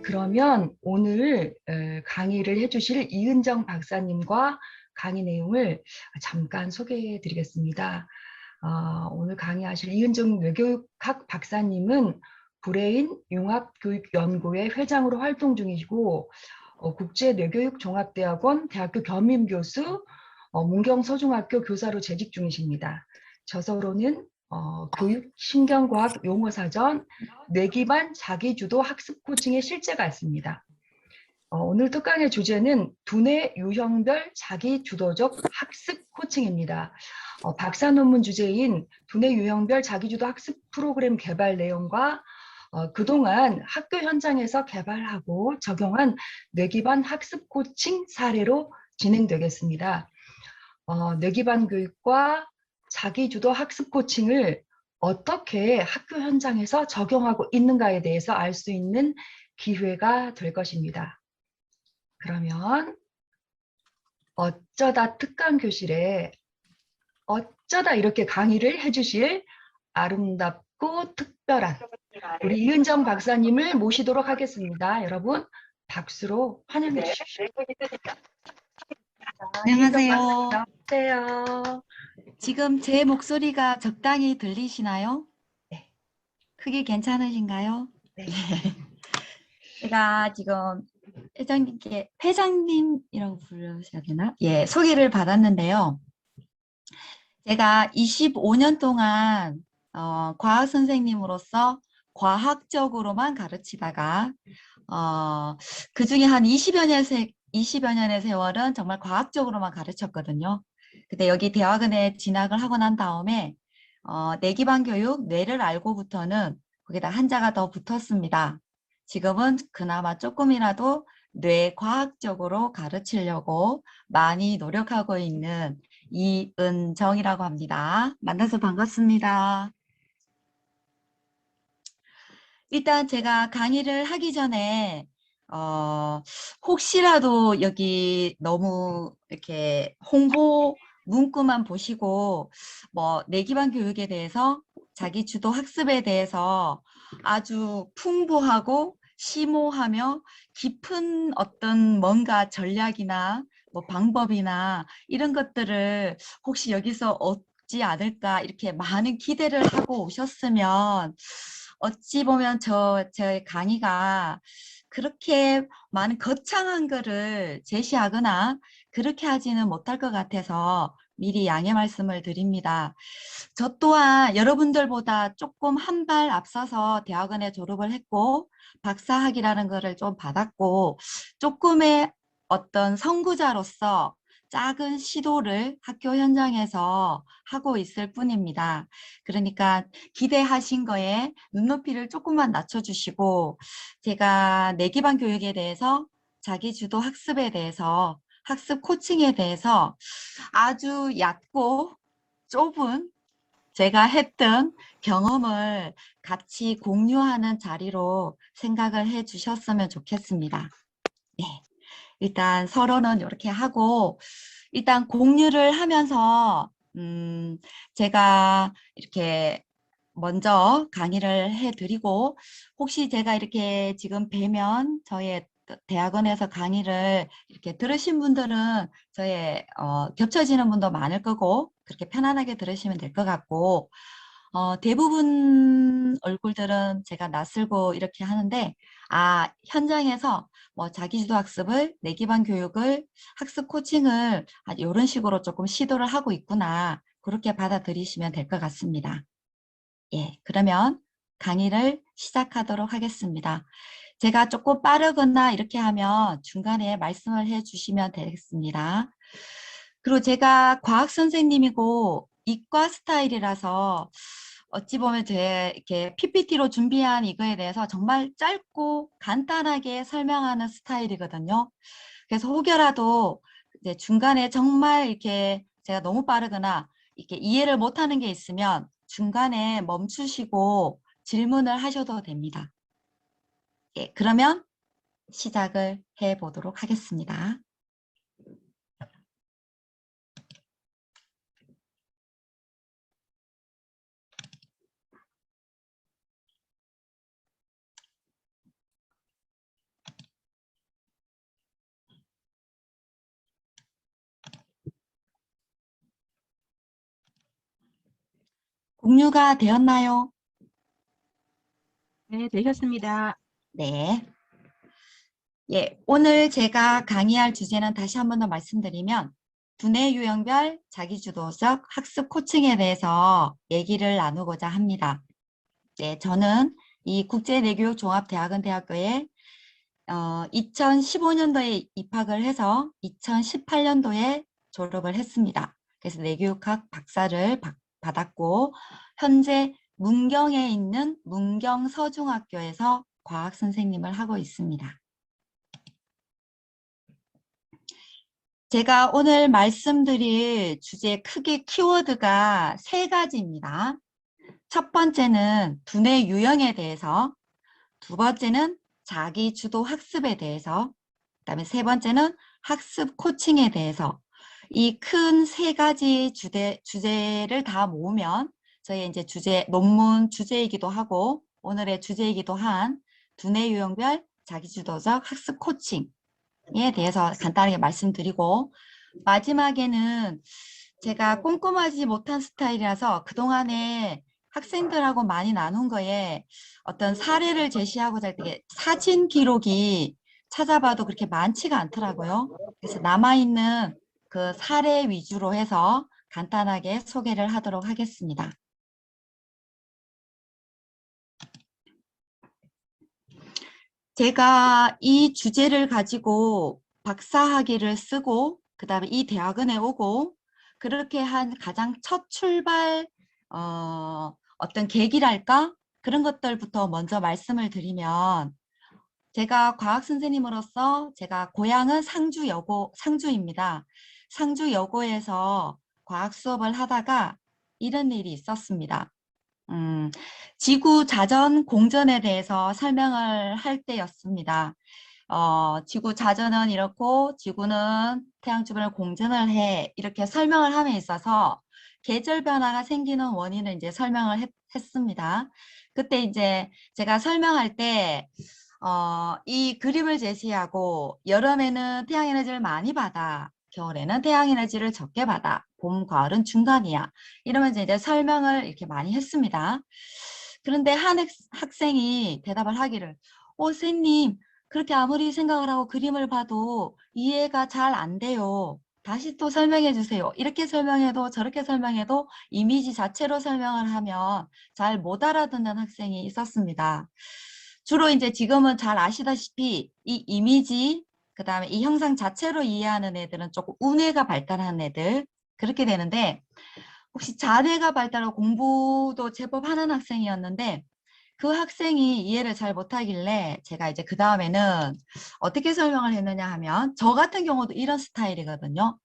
그러면 오늘 강의를 해주실 이은정 박사님과 강의 내용을 잠깐 소개해 드리겠습니다. 오늘 강의하실 이은정 외교육학 박사님은 브레인 융합교육연구회 회장으로 활동 중이시고 국제뇌교육종합대학원 대학교 겸임교수, 문경서중학교 교사로 재직 중이십니다. 저서로는 교육신경과학 용어사전, 뇌기반 자기주도 학습 코칭의 실제가 있습니다. 오늘 특강의 주제는 두뇌 유형별 자기주도적 학습 코칭입니다. 박사 논문 주제인 두뇌 유형별 자기주도 학습 프로그램 개발 내용과 그동안 학교 현장에서 개발하고 적용한 뇌기반 학습 코칭 사례로 진행되겠습니다. 뇌기반 교육과 자기주도 학습 코칭을 어떻게 학교 현장에서 적용하고 있는가에 대해서 알 수 있는 기회가 될 것입니다. 그러면 어쩌다 특강 교실에 어쩌다 이렇게 강의를 해주실 아름답고 특별한 우리 이은정 박사님을 모시도록 하겠습니다. 여러분 박수로 환영해 주십시오. 안녕하세요. 안녕하세요. 지금 제 목소리가 적당히 들리시나요? 네. 크게 괜찮으신가요? 네. 제가 지금 회장님이라고 부르셔야 되나? 예, 소개를 받았는데요. 제가 25년 동안 과학 선생님으로서 과학적으로만 가르치다가 그 중에 한 20여 년의 세월은 정말 과학적으로만 가르쳤거든요. 근데 여기 대학원에 진학을 하고 난 다음에 뇌기반 교육, 뇌를 알고부터는 거기다 한자가 더 붙었습니다. 지금은 그나마 조금이라도 뇌과학적으로 가르치려고 많이 노력하고 있는 이은정이라고 합니다. 만나서 반갑습니다. 일단 제가 강의를 하기 전에 혹시라도 여기 너무 이렇게 홍보 문구만 보시고 뭐 뇌기반 교육에 대해서 자기 주도 학습에 대해서 아주 풍부하고 심오하며 깊은 어떤 뭔가 전략이나 뭐 방법이나 이런 것들을 혹시 여기서 얻지 않을까 이렇게 많은 기대를 하고 오셨으면 어찌 보면 제 강의가 그렇게 많은 거창한 거를 제시하거나 그렇게 하지는 못할 것 같아서 미리 양해 말씀을 드립니다. 저 또한 여러분들보다 조금 한 발 앞서서 대학원에 졸업을 했고 박사학위라는 거를 좀 받았고 조금의 어떤 선구자로서 작은 시도를 학교 현장에서 하고 있을 뿐입니다. 그러니까 기대하신 거에 눈높이를 조금만 낮춰주시고 제가 뇌기반 교육에 대해서 자기주도 학습에 대해서 학습 코칭에 대해서 아주 얕고 좁은 제가 했던 경험을 같이 공유하는 자리로 생각을 해 주셨으면 좋겠습니다. 네. 일단 서론은 이렇게 하고 일단 공유를 하면서 제가 이렇게 먼저 강의를 해드리고 혹시 제가 이렇게 지금 뵈면 저의 대학원에서 강의를 이렇게 들으신 분들은 저의 겹쳐지는 분도 많을 거고 그렇게 편안하게 들으시면 될 것 같고 대부분 얼굴들은 제가 낯설고 이렇게 하는데 현장에서 뭐 자기주도 학습을 뇌기반 교육을 학습 코칭을 이런 식으로 조금 시도를 하고 있구나 그렇게 받아들이시면 될 것 같습니다. 예, 그러면 강의를 시작하도록 하겠습니다. 제가 조금 빠르거나 이렇게 하면 중간에 말씀을 해주시면 되겠습니다. 그리고 제가 과학 선생님이고 이과 스타일이라서 어찌 보면 제 이렇게 PPT로 준비한 이거에 대해서 정말 짧고 간단하게 설명하는 스타일이거든요. 그래서 혹여라도 이제 중간에 정말 이렇게 제가 너무 빠르거나 이렇게 이해를 못하는 게 있으면 중간에 멈추시고 질문을 하셔도 됩니다. 예, 그러면 시작을 해 보도록 하겠습니다. 공유가 되었나요? 네, 되셨습니다. 네. 예, 오늘 제가 강의할 주제는 다시 한 번 더 말씀드리면 두뇌 유형별 자기주도적 학습 코칭에 대해서 얘기를 나누고자 합니다. 네, 저는 이 국제내교육종합대학원대학교에 2015년도에 입학을 해서 2018년도에 졸업을 했습니다. 그래서 내교육학 박사를 받았고 현재 문경에 있는 문경서중학교에서 과학 선생님을 하고 있습니다. 제가 오늘 말씀드릴 주제 크게 키워드가 세 가지입니다. 첫 번째는 두뇌 유형에 대해서, 두 번째는 자기 주도 학습에 대해서, 그다음에 세 번째는 학습 코칭에 대해서 이 큰 세 가지 주제를 다 모으면 저희 이제 논문 주제이기도 하고 오늘의 주제이기도 한 두뇌 유형별 자기주도적 학습 코칭에 대해서 간단하게 말씀드리고 마지막에는 제가 꼼꼼하지 못한 스타일이라서 그동안에 학생들하고 많이 나눈 거에 어떤 사례를 제시하고자 할 때 사진 기록이 찾아봐도 그렇게 많지가 않더라고요. 그래서 남아있는 그 사례 위주로 해서 간단하게 소개를 하도록 하겠습니다. 제가 이 주제를 가지고 박사학위를 쓰고 그 다음에 이 대학원에 오고 그렇게 한 가장 첫 출발 어떤 계기랄까? 그런 것들부터 먼저 말씀을 드리면 제가 과학 선생님으로서 제가 고향은 상주입니다. 상주여고에서 과학 수업을 하다가 이런 일이 있었습니다. 지구 자전 공전에 대해서 설명을 할 때였습니다. 지구 자전은 이렇고 지구는 태양 주변을 공전을 해 이렇게 설명을 함에 있어서 계절 변화가 생기는 원인을 이제 설명을 했습니다. 그때 이제 제가 설명할 때 이 그림을 제시하고 여름에는 태양 에너지를 많이 받아 겨울에는 태양 에너지를 적게 받아 봄, 가을은 중간이야 이러면서 이제 설명을 이렇게 많이 했습니다. 그런데 한 학생이 대답을 하기를 선생님 그렇게 아무리 생각을 하고 그림을 봐도 이해가 잘 안 돼요. 다시 또 설명해 주세요. 이렇게 설명해도 저렇게 설명해도 이미지 자체로 설명을 하면 잘 못 알아듣는 학생이 있었습니다. 주로 이제 지금은 잘 아시다시피 이 이미지 그다음에 이 형상 자체로 이해하는 애들은 조금 우뇌가 발달한 애들 그렇게 되는데 혹시 자뇌가 발달하고 공부도 제법 하는 학생이었는데 그 학생이 이해를 잘 못하길래 제가 이제 그 다음에는 어떻게 설명을 했느냐 하면 저 같은 경우도 이런 스타일이거든요.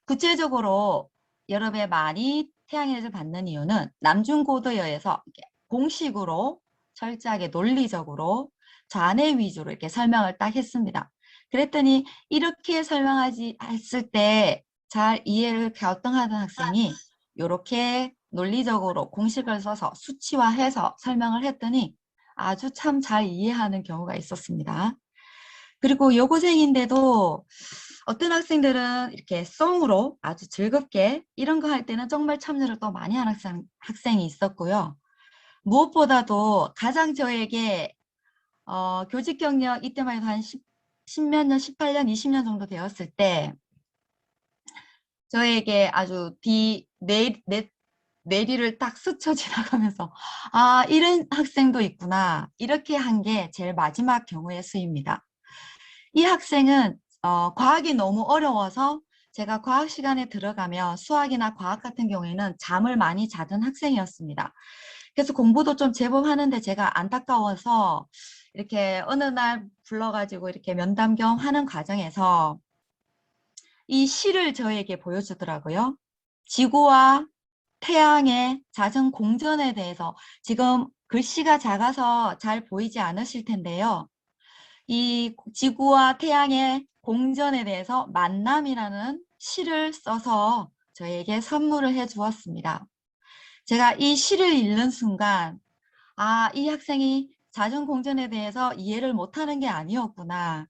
구체적으로 여름에 많이 태양에너지를 받는 이유는 남중고도에 의해서 공식으로 철저하게 논리적으로 좌뇌 위주로 이렇게 설명을 딱 했습니다. 그랬더니 이렇게 설명하지 했을 때 잘 이해를 갸우뚱하던 학생이 이렇게 논리적으로 공식을 써서 수치화해서 설명을 했더니 아주 참 잘 이해하는 경우가 있었습니다. 그리고 여고생인데도 어떤 학생들은 이렇게 썽으로 아주 즐겁게 이런 거 할 때는 정말 참여를 또 많이 하는 학생이 있었고요. 무엇보다도 가장 저에게 교직 경력 이때만 해도 한 10몇 년, 18년, 20년 정도 되었을 때 저에게 아주 내리를 딱 스쳐 지나가면서 아 이런 학생도 있구나 이렇게 한 게 제일 마지막 경우의 수입니다. 이 학생은 과학이 너무 어려워서 제가 과학 시간에 들어가면 수학이나 과학 같은 경우에는 잠을 많이 자던 학생이었습니다. 그래서 공부도 좀 제법 하는데 제가 안타까워서 이렇게 어느 날 불러가지고 이렇게 면담 겸 하는 과정에서 이 시를 저에게 보여주더라고요. 지구와 태양의 잦은 공전에 대해서 지금 글씨가 작아서 잘 보이지 않으실 텐데요. 이 지구와 태양의 공전에 대해서 만남이라는 시를 써서 저에게 선물을 해 주었습니다. 제가 이 시를 읽는 순간 아, 이 학생이 자전 공전에 대해서 이해를 못하는 게 아니었구나.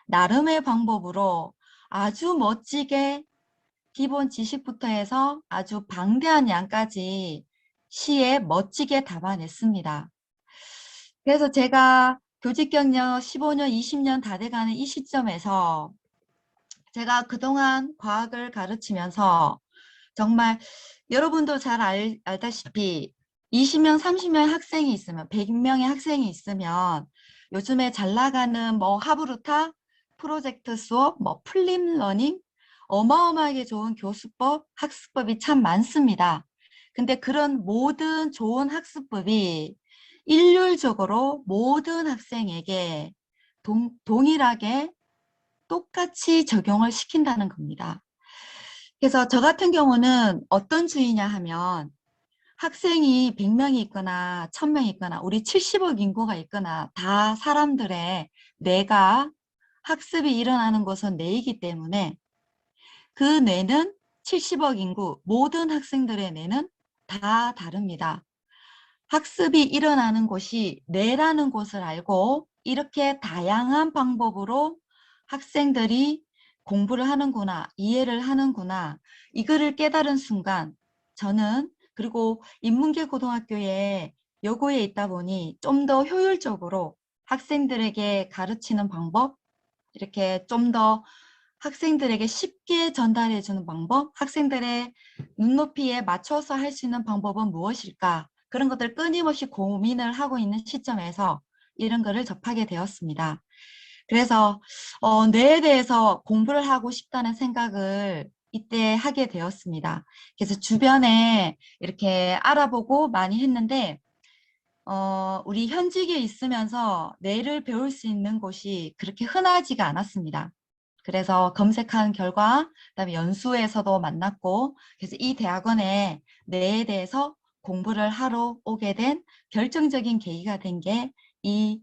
나름의 방법으로 아주 멋지게 기본 지식부터 해서 아주 방대한 양까지 시에 멋지게 담아냈습니다. 그래서 제가 교직 경력 15년, 20년 다 돼가는 이 시점에서 제가 그동안 과학을 가르치면서 정말 여러분도 잘 알다시피 20명, 30명 학생이 있으면 100명의 학생이 있으면 요즘에 잘 나가는 뭐 하브루타, 프로젝트 수업, 뭐 플립 러닝 어마어마하게 좋은 교수법, 학습법이 참 많습니다. 근데 그런 모든 좋은 학습법이 일률적으로 모든 학생에게 동일하게 똑같이 적용을 시킨다는 겁니다. 그래서 저 같은 경우는 어떤 주의냐 하면 학생이 100명이 있거나 1000명이 있거나 우리 70억 인구가 있거나 다 사람들의 뇌가 학습이 일어나는 곳은 뇌이기 때문에 그 뇌는 70억 인구 모든 학생들의 뇌는 다 다릅니다. 학습이 일어나는 곳이 뇌라는 곳을 알고 이렇게 다양한 방법으로 학생들이 공부를 하는구나, 이해를 하는구나, 이거를 깨달은 순간 저는 그리고 인문계 고등학교에 여고에 있다 보니 좀 더 효율적으로 학생들에게 가르치는 방법, 이렇게 좀 더 학생들에게 쉽게 전달해 주는 방법, 학생들의 눈높이에 맞춰서 할 수 있는 방법은 무엇일까? 그런 것들 끊임없이 고민을 하고 있는 시점에서 이런 거를 접하게 되었습니다. 그래서 뇌에 대해서 공부를 하고 싶다는 생각을 이때 하게 되었습니다. 그래서 주변에 이렇게 알아보고 많이 했는데 우리 현직에 있으면서 뇌를 배울 수 있는 곳이 그렇게 흔하지가 않았습니다. 그래서 검색한 결과, 그다음에 연수에서도 만났고, 그래서 이 대학원에 뇌에 대해서 공부를 하러 오게 된 결정적인 계기가 된 게 이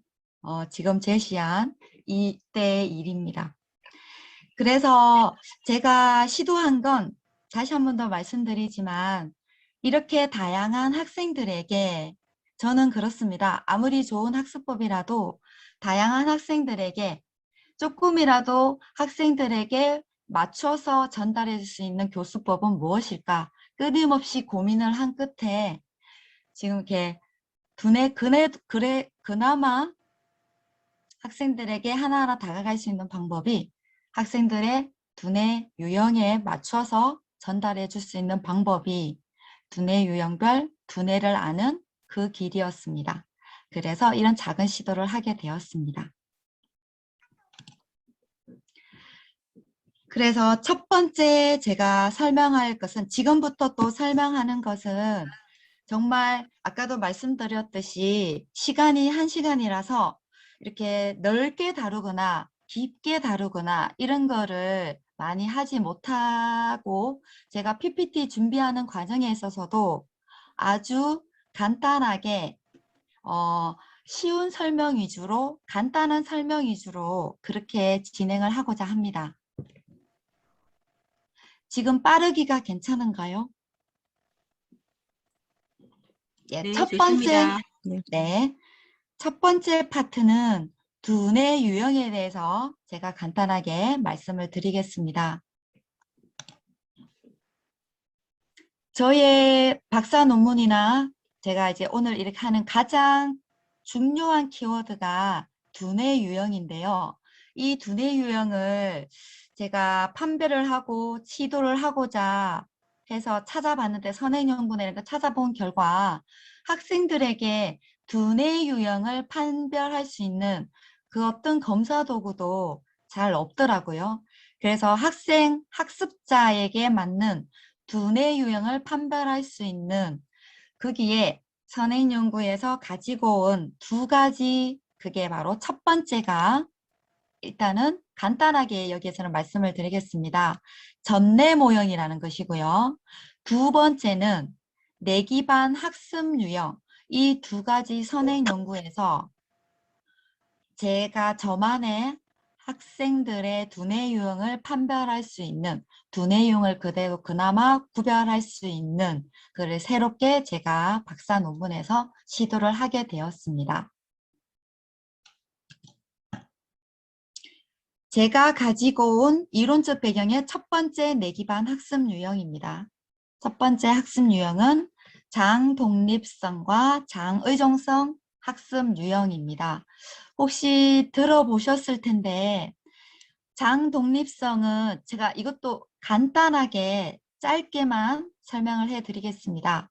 지금 제시한 이때의 일입니다. 그래서 제가 시도한 건 다시 한 번 더 말씀드리지만 이렇게 다양한 학생들에게 저는 그렇습니다. 아무리 좋은 학습법이라도 다양한 학생들에게 조금이라도 학생들에게 맞춰서 전달해 줄 수 있는 교수법은 무엇일까? 끊임없이 고민을 한 끝에 지금 이렇게 그나마 학생들에게 하나하나 다가갈 수 있는 방법이 학생들의 두뇌 유형에 맞춰서 전달해 줄 수 있는 방법이 두뇌 유형별 두뇌를 아는 그 길이었습니다. 그래서 이런 작은 시도를 하게 되었습니다. 그래서 첫 번째 제가 설명할 것은 지금부터 또 설명하는 것은 정말 아까도 말씀드렸듯이 시간이 1시간이라서 이렇게 넓게 다루거나 깊게 다루거나 이런 거를 많이 하지 못하고 제가 PPT 준비하는 과정에 있어서도 아주 간단하게 쉬운 설명 위주로 간단한 설명 위주로 그렇게 진행을 하고자 합니다. 지금 빠르기가 괜찮은가요? 예, 네, 첫 번째, 좋습니다. 네. 첫 번째 파트는 두뇌 유형에 대해서 제가 간단하게 말씀을 드리겠습니다. 저의 박사 논문이나 제가 이제 오늘 이렇게 하는 가장 중요한 키워드가 두뇌 유형인데요. 이 두뇌 유형을 제가 판별을 하고 시도를 하고자 해서 찾아봤는데 선행연구나 이런 거 찾아본 결과 학생들에게 두뇌 유형을 판별할 수 있는 그 어떤 검사 도구도 잘 없더라고요. 그래서 학습자에게 맞는 두뇌 유형을 판별할 수 있는 거기에 선행연구에서 가지고 온 두 가지 그게 바로 첫 번째가 일단은 간단하게 여기에서는 말씀을 드리겠습니다. 전뇌 모형이라는 것이고요. 두 번째는 뇌 기반 학습 유형 이 두 가지 선행연구에서 제가 저만의 학생들의 두뇌 유형을 판별할 수 있는 두뇌 유형을 그대로 그나마 구별할 수 있는 그를 새롭게 제가 박사 논문에서 시도를 하게 되었습니다. 제가 가지고 온 이론적 배경의 첫 번째 뇌 기반 학습 유형입니다. 첫 번째 학습 유형은 장독립성과 장의존성 학습 유형입니다. 혹시 들어보셨을 텐데 장독립성은 제가 이것도 간단하게 짧게만 설명을 해드리겠습니다.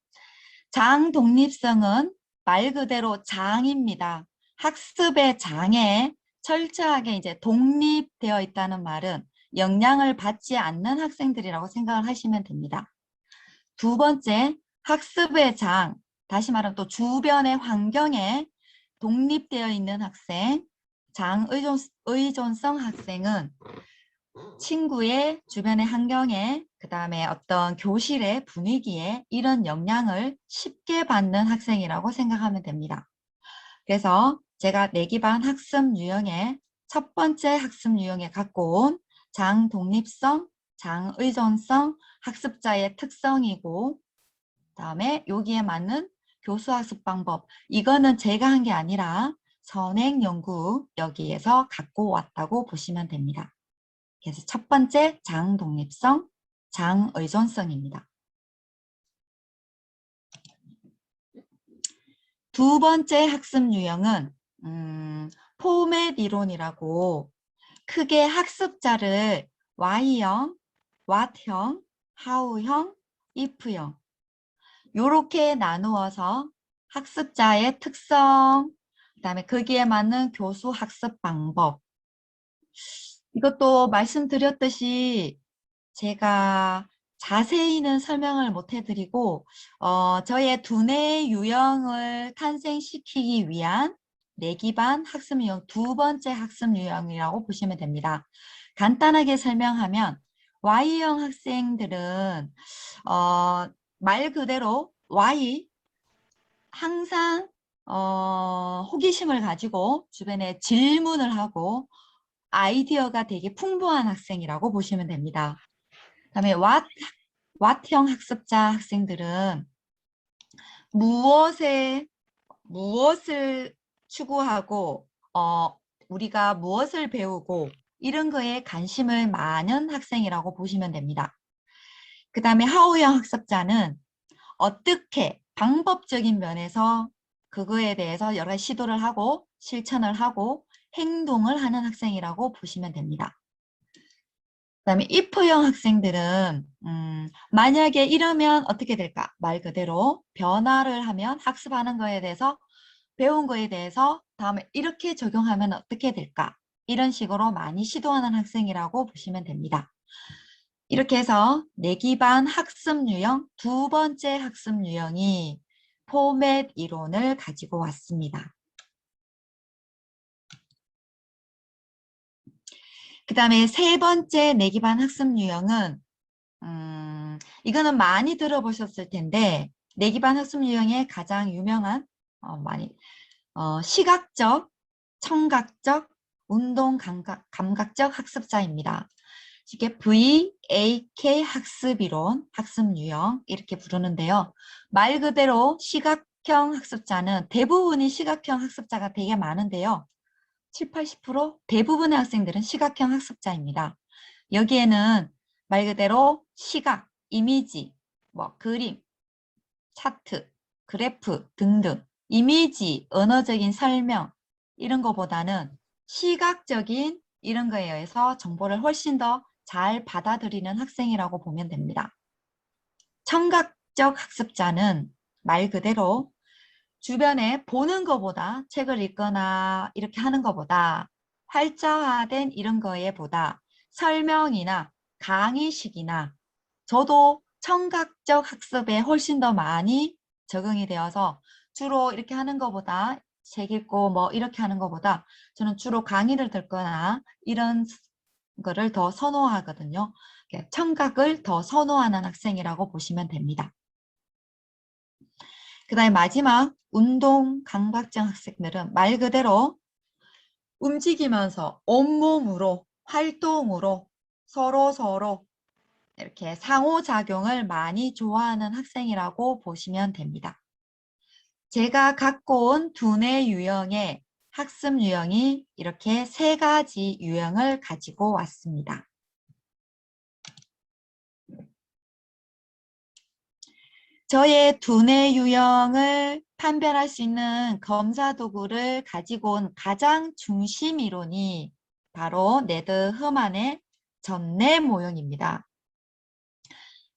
장독립성은 말 그대로 장입니다. 학습의 장에 철저하게 이제 독립되어 있다는 말은 영향을 받지 않는 학생들이라고 생각을 하시면 됩니다. 두 번째, 학습의 장, 다시 말하면 또 주변의 환경에 독립되어 있는 학생, 장의존성 학생은 친구의 주변의 환경에, 그 다음에 어떤 교실의 분위기에 이런 영향을 쉽게 받는 학생이라고 생각하면 됩니다. 그래서 제가 내기반 학습 유형의 첫 번째 학습 유형에 갖고 온 장독립성, 장의존성 학습자의 특성이고, 그다음에 여기에 맞는 교수학습 방법, 이거는 제가 한 게 아니라 선행연구 여기에서 갖고 왔다고 보시면 됩니다. 그래서 첫 번째 장독립성, 장의존성입니다. 두 번째 학습 유형은 포맷 이론이라고 크게 학습자를 Y형, What형, How형, If형 이렇게 나누어서 학습자의 특성, 그다음에 거기에 맞는 교수 학습 방법. 이것도 말씀드렸듯이 제가 자세히는 설명을 못 해드리고 저의 두뇌 유형을 탄생시키기 위한 내기반 학습 유형 두 번째 학습 유형이라고 보시면 됩니다. 간단하게 설명하면 Y형 학생들은 말 그대로 Y, 항상 호기심을 가지고 주변에 질문을 하고 아이디어가 되게 풍부한 학생이라고 보시면 됩니다. 그다음에 왓형 학습자 학생들은 무엇을 추구하고 우리가 무엇을 배우고 이런 거에 관심을 많은 학생이라고 보시면 됩니다. 그 다음에 하우형 학습자는 어떻게 방법적인 면에서 그거에 대해서 여러 가지 시도를 하고 실천을 하고 행동을 하는 학생이라고 보시면 됩니다. 그다음에 if형 학생들은 만약에 이러면 어떻게 될까? 말 그대로 변화를 하면 학습하는 거에 대해서 배운 거에 대해서 다음에 이렇게 적용하면 어떻게 될까? 이런 식으로 많이 시도하는 학생이라고 보시면 됩니다. 이렇게 해서 내기반 학습 유형 두 번째 학습 유형이 포맷 이론을 가지고 왔습니다. 그 다음에 세 번째 내기반 학습 유형은 이거는 많이 들어보셨을 텐데 내기반 학습 유형의 가장 유명한 시각적, 청각적, 운동 감각적 학습자입니다. 이게 VAK 학습 이론, 학습 유형 이렇게 부르는데요. 말 그대로 시각형 학습자는 대부분이 시각형 학습자가 되게 많은데요. 7, 80% 대부분의 학생들은 시각형 학습자입니다. 여기에는 말 그대로 시각, 이미지, 그림, 차트, 그래프 등등 이미지, 언어적인 설명 이런 거보다는 시각적인 이런 거에 의해서 정보를 훨씬 더 잘 받아들이는 학생이라고 보면 됩니다. 청각적 학습자는 말 그대로 주변에 보는 것보다 책을 읽거나 이렇게 하는 것보다 활자화된 이런 거에 보다 설명이나 강의식이나 저도 청각적 학습에 훨씬 더 많이 적응이 되어서 주로 이렇게 하는 것보다 책 읽고 이렇게 하는 것보다 저는 주로 강의를 듣거나 이런 거를 더 선호하거든요. 청각을 더 선호하는 학생이라고 보시면 됩니다. 그 다음에 마지막 운동 감각적 학생들은 말 그대로 움직이면서 온몸으로 활동으로 서로 이렇게 상호작용을 많이 좋아하는 학생이라고 보시면 됩니다. 제가 갖고 온 두뇌 유형의 학습 유형이 이렇게 세 가지 유형을 가지고 왔습니다. 저의 두뇌 유형을 판별할 수 있는 검사 도구를 가지고 온 가장 중심 이론이 바로 네드 허만의 전내 모형입니다.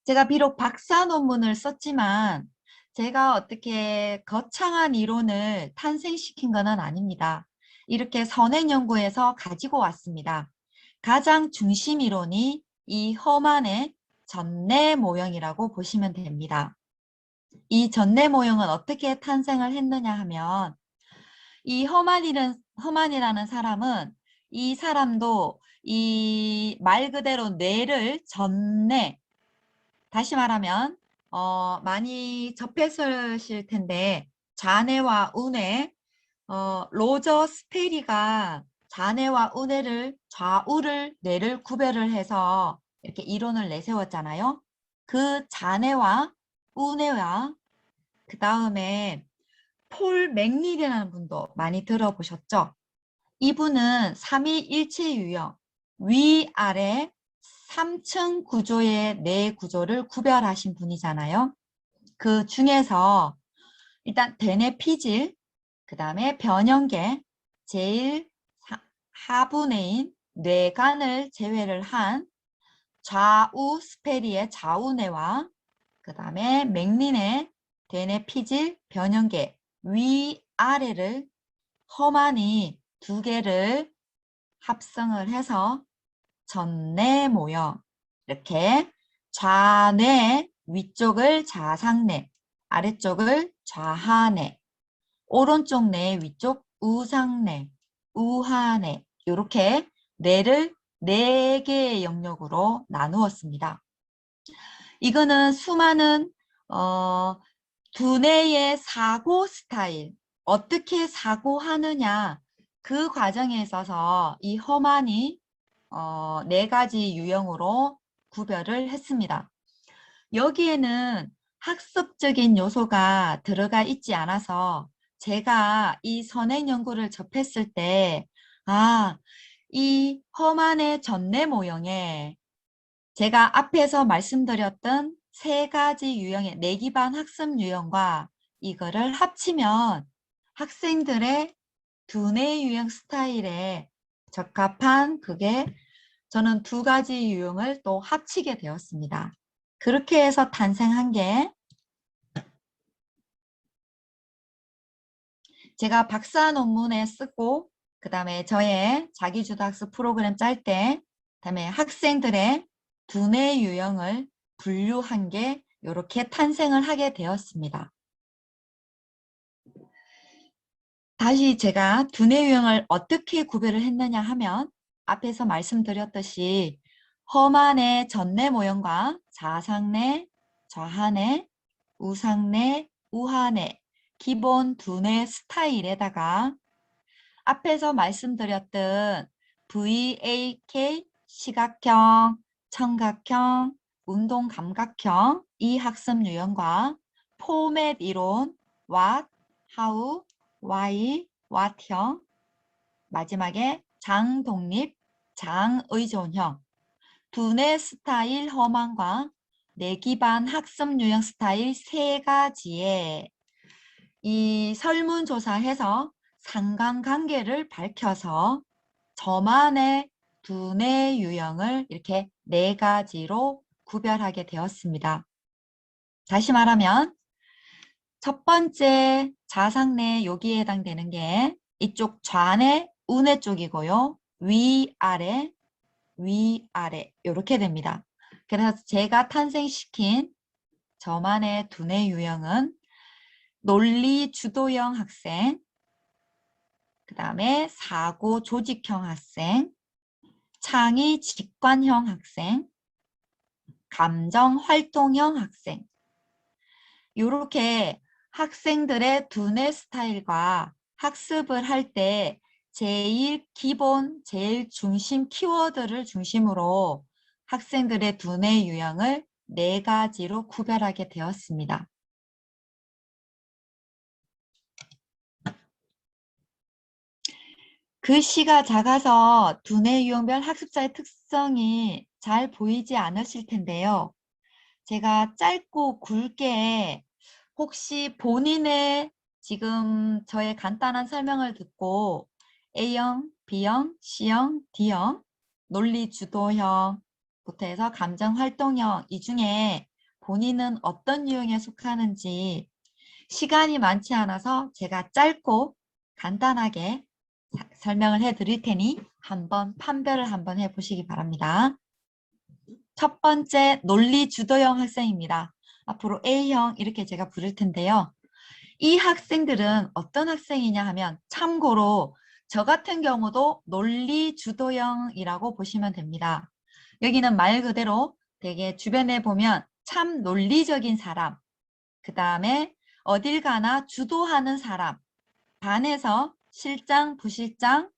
제가 비록 박사 논문을 썼지만 제가 어떻게 거창한 이론을 탄생시킨 것은 아닙니다. 이렇게 선행 연구에서 가지고 왔습니다. 가장 중심 이론이 이 허만의 전내 모형이라고 보시면 됩니다. 이 전내 모형은 어떻게 탄생을 했느냐 하면 이 허만이라는 사람은 이 사람도 이 말 그대로 뇌를 전내, 다시 말하면 많이 접했으실 텐데 자뇌와 우뇌, 로저 스페리가 자뇌와 우뇌를 좌우를 뇌를 구별을 해서 이렇게 이론을 내세웠잖아요. 그 자뇌와 우뇌와 그 다음에 폴 맥닐이라는 분도 많이 들어보셨죠? 이분은 삼위일체 유형, 위아래 3층 구조의 뇌 구조를 구별하신 분이잖아요. 그 중에서 일단 대뇌 피질, 그 다음에 변형계, 제일 하부뇌인 뇌간을 제외를 한 좌우 스페리의 좌우뇌와 그 다음에 맥린의 대뇌 피질, 변형계, 위아래를 허만이 두 개를 합성을 해서 전내 모형, 이렇게 좌뇌 위쪽을 좌상뇌, 아래쪽을 좌하뇌, 오른쪽 뇌 위쪽 우상뇌, 우하뇌, 이렇게 뇌를 4개의 영역으로 나누었습니다. 이거는 수많은 두뇌의 사고 스타일, 어떻게 사고하느냐, 그 과정에 있어서 이 허만이 4가지 유형으로 구별을 했습니다. 여기에는 학습적인 요소가 들어가 있지 않아서 제가 이 선행 연구를 접했을 때, 이 허만의 전내 모형에 제가 앞에서 말씀드렸던 3가지 유형의 뇌기반 학습 유형과 이거를 합치면 학생들의 두뇌 유형 스타일에 적합한 그게 저는 2가지 유형을 또 합치게 되었습니다. 그렇게 해서 탄생한 게 제가 박사 논문에 쓰고 그 다음에 저의 자기주도학습 프로그램 짤 때 그다음에 학생들의 두뇌 유형을 분류한 게 이렇게 탄생을 하게 되었습니다. 다시 제가 두뇌 유형을 어떻게 구별을 했느냐 하면 앞에서 말씀드렸듯이 허만의 전뇌 모형과 좌상뇌, 좌하뇌, 우상뇌, 우하뇌 기본 두뇌 스타일에다가 앞에서 말씀드렸던 VAK 시각형, 청각형, 운동감각형 이 학습 유형과 포맷 이론, what, how, why, what형 마지막에 장독립, 장의존형 두뇌 스타일 허만과 뇌기반 학습 유형 스타일 3가지에 이 설문조사해서 상관관계를 밝혀서 저만의 두뇌 유형을 이렇게 4가지로 구별하게 되었습니다. 다시 말하면 첫 번째 좌상뇌 여기에 해당되는 게 이쪽 좌뇌 우뇌 쪽이고요. 위아래 위아래 이렇게 됩니다. 그래서 제가 탄생시킨 저만의 두뇌 유형은 논리 주도형 학생, 그 다음에 사고 조직형 학생, 창의 직관형 학생, 감정 활동형 학생 이렇게 학생들의 두뇌 스타일과 학습을 할 때 제일 기본, 제일 중심 키워드를 중심으로 학생들의 두뇌 유형을 4가지로 구별하게 되었습니다. 글씨가 작아서 두뇌 유형별 학습자의 특성이 잘 보이지 않으실 텐데요. 제가 짧고 굵게 혹시 본인의 지금 저의 간단한 설명을 듣고 A형, B형, C형, D형, 논리 주도형부터 해서 감정 활동형 이 중에 본인은 어떤 유형에 속하는지 시간이 많지 않아서 제가 짧고 간단하게 설명을 해 드릴 테니 한번 판별을 한번 해 보시기 바랍니다. 첫 번째 논리 주도형 학생입니다. 앞으로 A형 이렇게 제가 부를 텐데요. 이 학생들은 어떤 학생이냐 하면 참고로 저 같은 경우도 논리 주도형이라고 보시면 됩니다. 여기는 말 그대로 되게 주변에 보면 참 논리적인 사람, 그 다음에 어딜 가나 주도하는 사람, 반에서 실장, 부실장,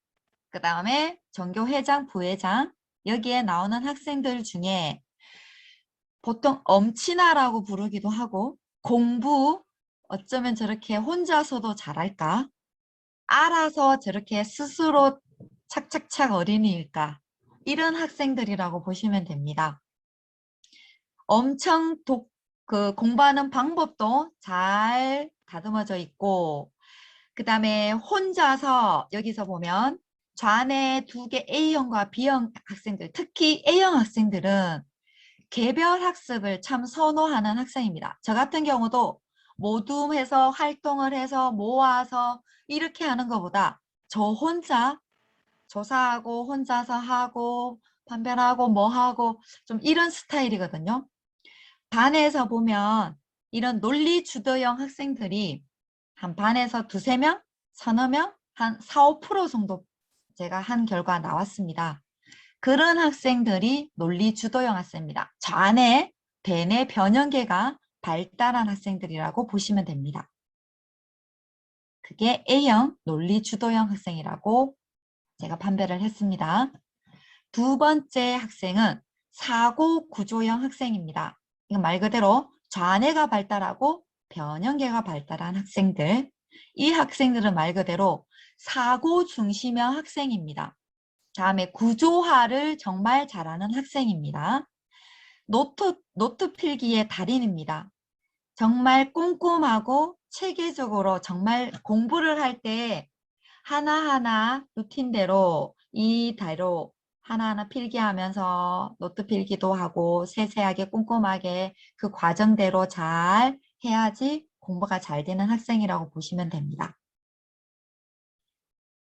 그 다음에 전교회장, 부회장 여기에 나오는 학생들 중에 보통 엄친아라고 부르기도 하고 공부 어쩌면 저렇게 혼자서도 잘할까? 알아서 저렇게 스스로 착착착 어린이일까? 이런 학생들이라고 보시면 됩니다. 엄청 공부하는 방법도 잘 다듬어져 있고 그 다음에 혼자서 여기서 보면 좌뇌 2개 A형과 B형 학생들, 특히 A형 학생들은 개별 학습을 참 선호하는 학생입니다. 저 같은 경우도 모둠해서 활동을 해서 모아서 이렇게 하는 것보다 저 혼자 조사하고 혼자서 하고 판별하고 뭐 하고 좀 이런 스타일이거든요. 반에서 보면 이런 논리 주도형 학생들이 한 반에서 두세 명, 서너 명, 한 4, 5% 정도 제가 한 결과 나왔습니다. 그런 학생들이 논리 주도형 학생입니다. 저 안에 대뇌 변형계가 발달한 학생들이라고 보시면 됩니다. 그게 A형 논리 주도형 학생이라고 제가 판별을 했습니다. 두 번째 학생은 사고 구조형 학생입니다. 이건 말 그대로 좌뇌가 발달하고 변형계가 발달한 학생들. 이 학생들은 말 그대로 사고 중심형 학생입니다. 다음에 구조화를 정말 잘하는 학생입니다. 노트 필기의 달인입니다. 정말 꼼꼼하고 체계적으로 정말 공부를 할 때 하나하나 루틴대로 이대로 하나하나 필기하면서 노트 필기도 하고 세세하게 꼼꼼하게 그 과정대로 잘 해야지 공부가 잘 되는 학생이라고 보시면 됩니다.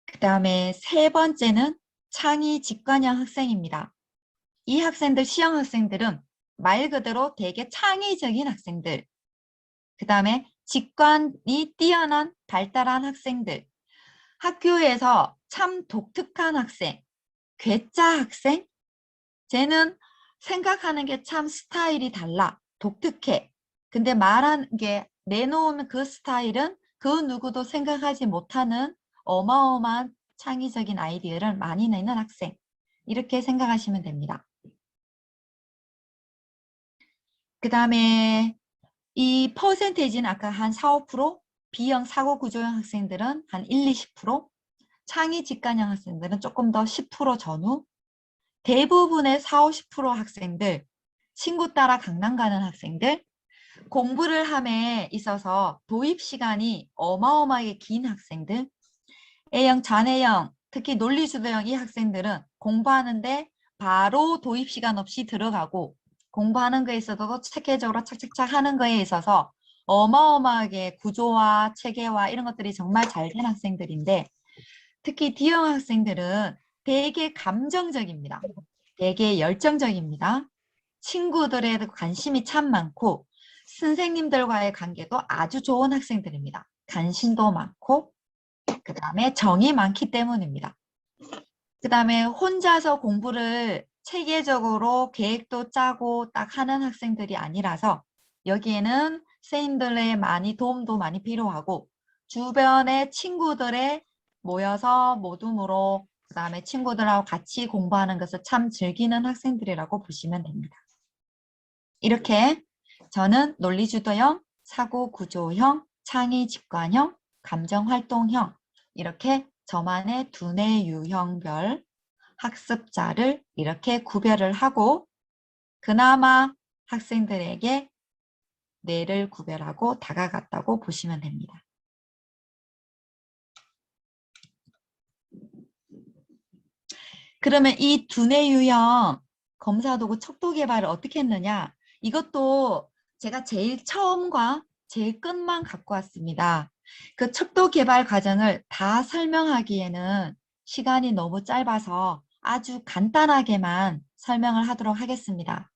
그 다음에 세 번째는 창의 직관형 학생입니다. 이 학생들, C형 학생들은 말 그대로 되게 창의적인 학생들, 그 다음에 직관이 뛰어난 발달한 학생들, 학교에서 참 독특한 학생, 괴짜 학생, 쟤는 생각하는 게 참 스타일이 달라, 독특해. 근데 말하는 게 내놓은 그 스타일은 그 누구도 생각하지 못하는 어마어마한 창의적인 아이디어를 많이 내는 학생. 이렇게 생각하시면 됩니다. 그 다음에 이 퍼센테이지는 아까 한 4, 5%, B형 사고구조형 학생들은 한 1, 20%, 창의 직관형 학생들은 조금 더 10% 전후, 대부분의 4, 50% 학생들, 친구 따라 강남 가는 학생들, 공부를 함에 있어서 도입 시간이 어마어마하게 긴 학생들, A형, 잔해형, 특히 논리주도형 이 학생들은 공부하는데 바로 도입 시간 없이 들어가고 공부하는 거에 있어서도 체계적으로 착착착 하는 거에 있어서 어마어마하게 구조화, 체계화 이런 것들이 정말 잘 된 학생들인데 특히 D형 학생들은 되게 감정적입니다. 되게 열정적입니다. 친구들에 관심이 참 많고 선생님들과의 관계도 아주 좋은 학생들입니다. 관심도 많고 그 다음에 정이 많기 때문입니다. 그 다음에 혼자서 공부를 체계적으로 계획도 짜고 딱 하는 학생들이 아니라서 여기에는 선생님들의 도움도 많이 필요하고 주변의 친구들의 모여서 모둠으로 그 다음에 친구들하고 같이 공부하는 것을 참 즐기는 학생들이라고 보시면 됩니다. 이렇게 저는 논리주도형, 사고구조형, 창의직관형, 감정활동형 이렇게 저만의 두뇌 유형별 학습자를 이렇게 구별을 하고 그나마 학생들에게 뇌를 구별하고 다가갔다고 보시면 됩니다. 그러면 이 두뇌 유형 검사 도구 척도 개발을 어떻게 했느냐? 이것도 제가 제일 처음과 제일 끝만 갖고 왔습니다. 그 척도 개발 과정을 다 설명하기에는 시간이 너무 짧아서 아주 간단하게만 설명을 하도록 하겠습니다.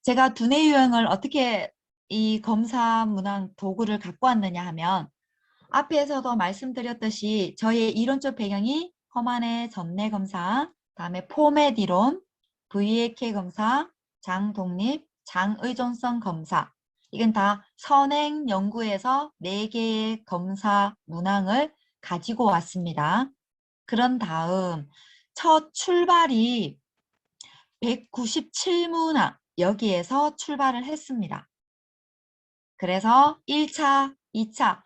제가 두뇌 유형을 어떻게 이 검사 문항 도구를 갖고 왔느냐 하면 앞에서도 말씀드렸듯이 저의 이론적 배경이 허만의 전내 검사, 다음에 포맷 이론, VAK 검사, 장 독립, 장 의존성 검사. 이건 다 선행 연구에서 4개의 검사 문항을 가지고 왔습니다. 그런 다음 첫 출발이 197문항 여기에서 출발을 했습니다. 그래서 1차, 2차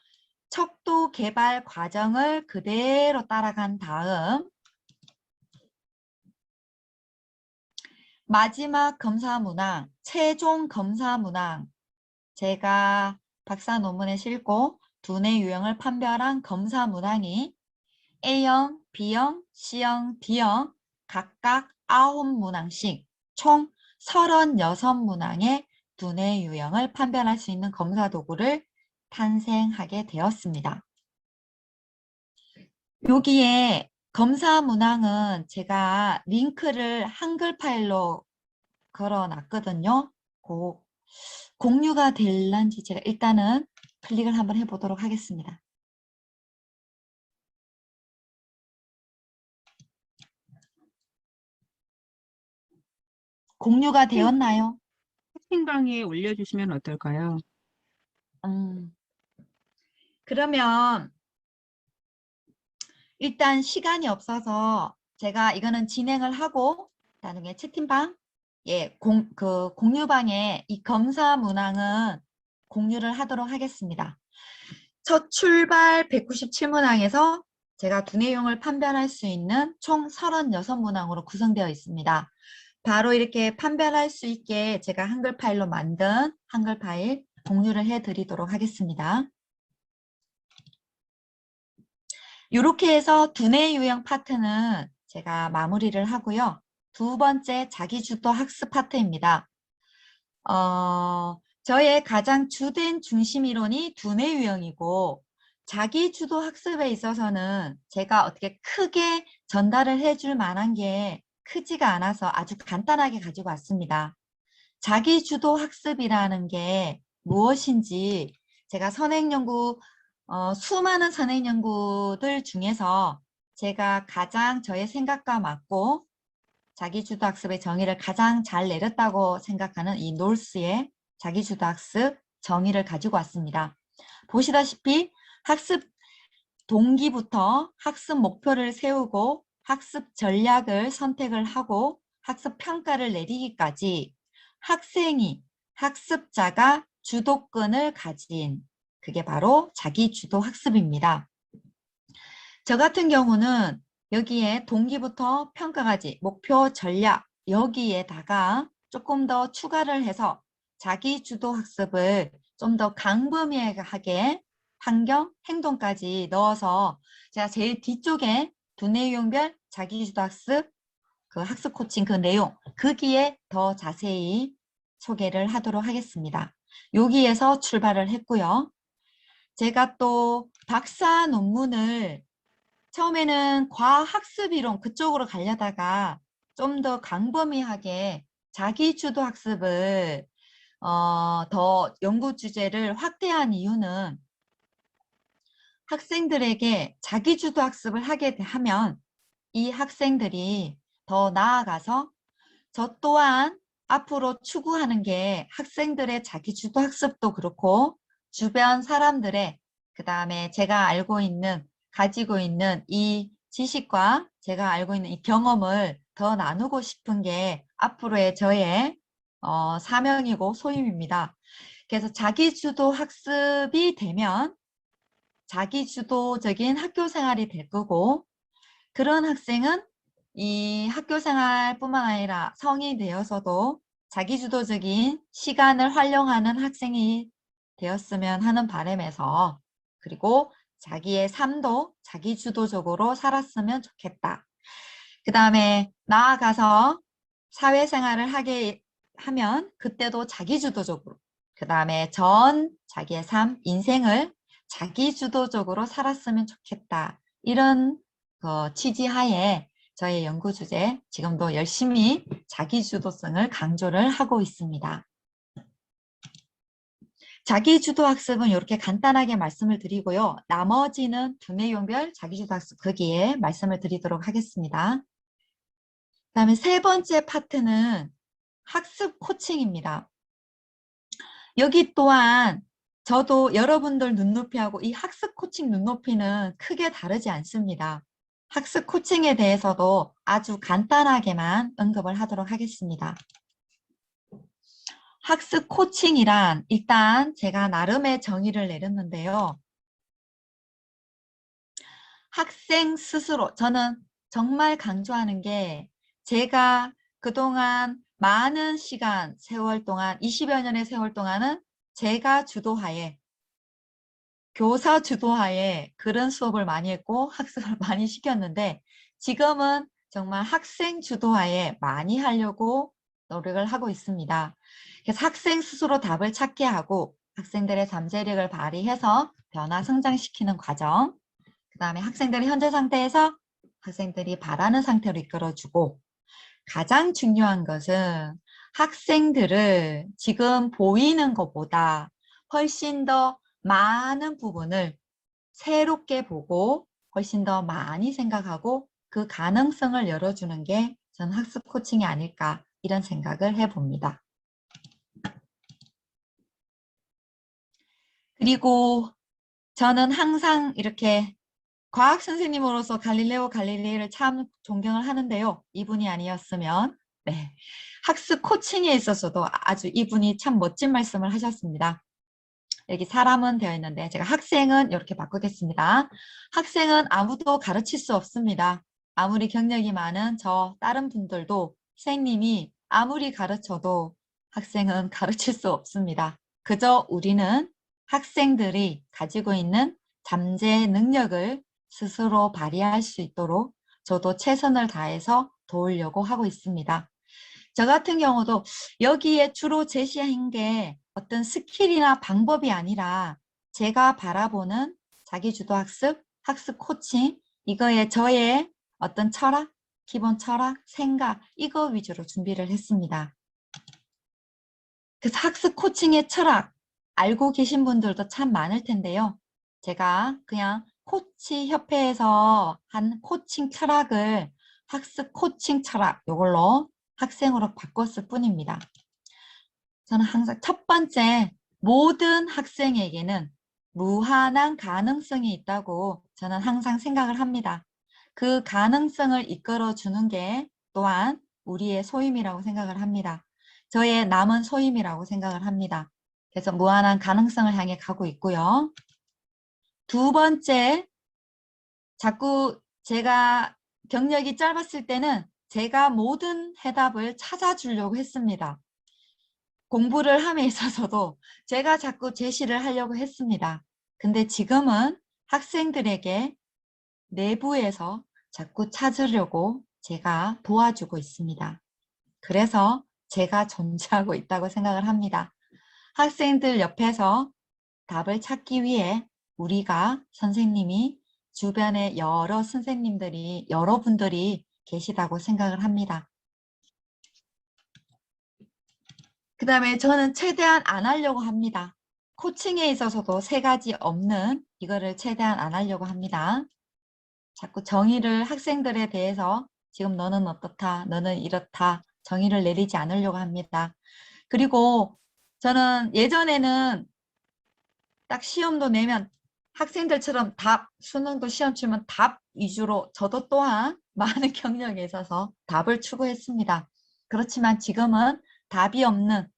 척도 개발 과정을 그대로 따라간 다음 마지막 검사 문항, 최종 검사 문항 제가 박사 논문에 싣고 두뇌 유형을 판별한 검사 문항이 A형, B형, C형, D형 각각 9문항씩 총 36문항의 두뇌 유형을 판별할 수 있는 검사 도구를 탄생하게 되었습니다. 여기에 검사 문항은 제가 링크를 한글 파일로 걸어놨거든요. 공유가 될런지 제가 일단은 클릭을 한번 해보도록 하겠습니다. 공유가 되었나요? 채팅방에 올려주시면 어떨까요? 그러면 일단 시간이 없어서 제가 이거는 진행을 하고 나중에 채팅방, 공유방에 이 검사 문항은 공유를 하도록 하겠습니다. 첫 출발 197문항에서 제가 두뇌용을 판별할 수 있는 총 36문항으로 구성되어 있습니다. 바로 이렇게 판별할 수 있게 제가 한글 파일로 만든 한글 파일 공유를 해드리도록 하겠습니다. 이렇게 해서 두뇌 유형 파트는 제가 마무리를 하고요. 두 번째 자기주도 학습 파트입니다. 저의 가장 주된 중심 이론이 두뇌 유형이고 자기주도 학습에 있어서는 제가 어떻게 크게 전달을 해줄 만한 게 크지가 않아서 아주 간단하게 가지고 왔습니다. 자기주도 학습이라는 게 무엇인지 제가 선행연구 수많은 선행연구들 중에서 제가 가장 저의 생각과 맞고 자기주도 학습의 정의를 가장 잘 내렸다고 생각하는 이 놀스의 자기주도 학습 정의를 가지고 왔습니다. 보시다시피 학습 동기부터 학습 목표를 세우고 학습 전략을 선택을 하고 학습 평가를 내리기까지 학습자가 주도권을 가진 그게 바로 자기주도 학습입니다. 저 같은 경우는 여기에 동기부터 평가까지 목표 전략 여기에다가 조금 더 추가를 해서 자기주도 학습을 좀 더 광범위하게 환경, 행동까지 넣어서 제가 제일 뒤쪽에 두뇌 유형별 자기주도 학습 그 학습 코칭 그 내용 거기에 더 자세히 소개를 하도록 하겠습니다. 여기에서 출발을 했고요. 제가 또 박사 논문을 처음에는 과학습 이론 그쪽으로 가려다가 좀 더 광범위하게 자기주도 학습을 더 연구 주제를 확대한 이유는 학생들에게 자기주도 학습을 하게 하면 이 학생들이 더 나아가서 저 또한 앞으로 추구하는 게 학생들의 자기주도 학습도 그렇고 주변 사람들의 그다음에 제가 가지고 있는 이 지식과 제가 알고 있는 이 경험을 더 나누고 싶은 게 앞으로의 저의 사명이고 소임입니다. 그래서 자기주도 학습이 되면 자기주도적인 학교 생활이 될 거고 그런 학생은 이 학교 생활뿐만 아니라 성인이 되어서도 자기주도적인 시간을 활용하는 학생이 되었으면 하는 바람에서 그리고 자기의 삶도 자기주도적으로 살았으면 좋겠다. 그 다음에 나아가서 사회생활을 하게 하면 그때도 자기주도적으로 그 다음에 자기의 삶, 인생을 자기주도적으로 살았으면 좋겠다. 이런 취지하에 저의 연구 주제 지금도 열심히 자기주도성을 강조를 하고 있습니다. 자기주도 학습은 이렇게 간단하게 말씀을 드리고요. 나머지는 두뇌용별 자기주도 학습 거기에 말씀을 드리도록 하겠습니다. 그다음에 세 번째 파트는 학습 코칭입니다. 여기 또한 저도 여러분들 눈높이하고 이 학습 코칭 눈높이는 크게 다르지 않습니다. 학습 코칭에 대해서도 아주 간단하게만 언급을 하도록 하겠습니다. 학습 코칭이란 일단 제가 나름의 정의를 내렸는데요. 학생 스스로 저는 정말 강조하는 게 제가 그동안 많은 시간, 세월 동안 20여 년의 세월 동안은 제가 주도하에 교사 주도하에 그런 수업을 많이 했고 학습을 많이 시켰는데 지금은 정말 학생 주도하에 많이 하려고 노력을 하고 있습니다. 그래서 학생 스스로 답을 찾게 하고 학생들의 잠재력을 발휘해서 변화 성장시키는 과정, 그 다음에 학생들의 현재 상태에서 학생들이 바라는 상태로 이끌어주고 가장 중요한 것은 학생들을 지금 보이는 것보다 훨씬 더 많은 부분을 새롭게 보고 훨씬 더 많이 생각하고 그 가능성을 열어주는 게 저는 학습 코칭이 아닐까 이런 생각을 해봅니다. 그리고 저는 항상 이렇게 과학 선생님으로서 갈릴레오 갈릴레이를 참 존경을 하는데요. 이분이 아니었으면 학습 코칭에 있어서도 아주 이분이 참 멋진 말씀을 하셨습니다. 여기 사람은 되어 있는데 제가 학생은 이렇게 바꾸겠습니다. 학생은 아무도 가르칠 수 없습니다. 아무리 경력이 많은 저 다른 분들도 선생님이 아무리 가르쳐도 학생은 가르칠 수 없습니다. 그저 우리는 학생들이 가지고 있는 잠재 능력을 스스로 발휘할 수 있도록 저도 최선을 다해서 도우려고 하고 있습니다. 저 같은 경우도 여기에 주로 제시한 게 어떤 스킬이나 방법이 아니라 제가 바라보는 자기주도 학습, 학습 코칭, 이거에 저의 어떤 철학, 기본 철학, 생각 이거 위주로 준비를 했습니다. 그래서 학습 코칭의 철학 알고 계신 분들도 참 많을 텐데요. 제가 그냥 코치 협회에서 한 코칭 철학을 학습 코칭 철학 이걸로 학생으로 바꿨을 뿐입니다. 저는 항상 첫 번째 모든 학생에게는 무한한 가능성이 있다고 저는 항상 생각을 합니다. 그 가능성을 이끌어주는 게 또한 우리의 소임이라고 생각을 합니다. 저의 남은 소임이라고 생각을 합니다. 그래서 무한한 가능성을 향해 가고 있고요. 두 번째, 자꾸 제가 경력이 짧았을 때는 제가 모든 해답을 찾아주려고 했습니다. 공부를 함에 있어서도 제가 자꾸 제시를 하려고 했습니다. 근데 지금은 학생들에게 내부에서 자꾸 찾으려고 제가 도와주고 있습니다. 그래서 제가 존재하고 있다고 생각을 합니다. 학생들 옆에서 답을 찾기 위해 우리가 선생님이 주변에 여러 선생님들이 여러분들이 계시다고 생각을 합니다. 그 다음에 저는 최대한 안 하려고 합니다. 코칭에 있어서도 세 가지 없는 이거를 최대한 안 하려고 합니다. 자꾸 정의를 학생들에 대해서 지금 너는 어떻다, 너는 이렇다 정의를 내리지 않으려고 합니다. 그리고 저는 예전에는 딱 시험도 내면 학생들처럼 답, 수능도 시험 치면 답 위주로 저도 또한 많은 경력에 있어서 답을 추구했습니다. 그렇지만 지금은 답이 없는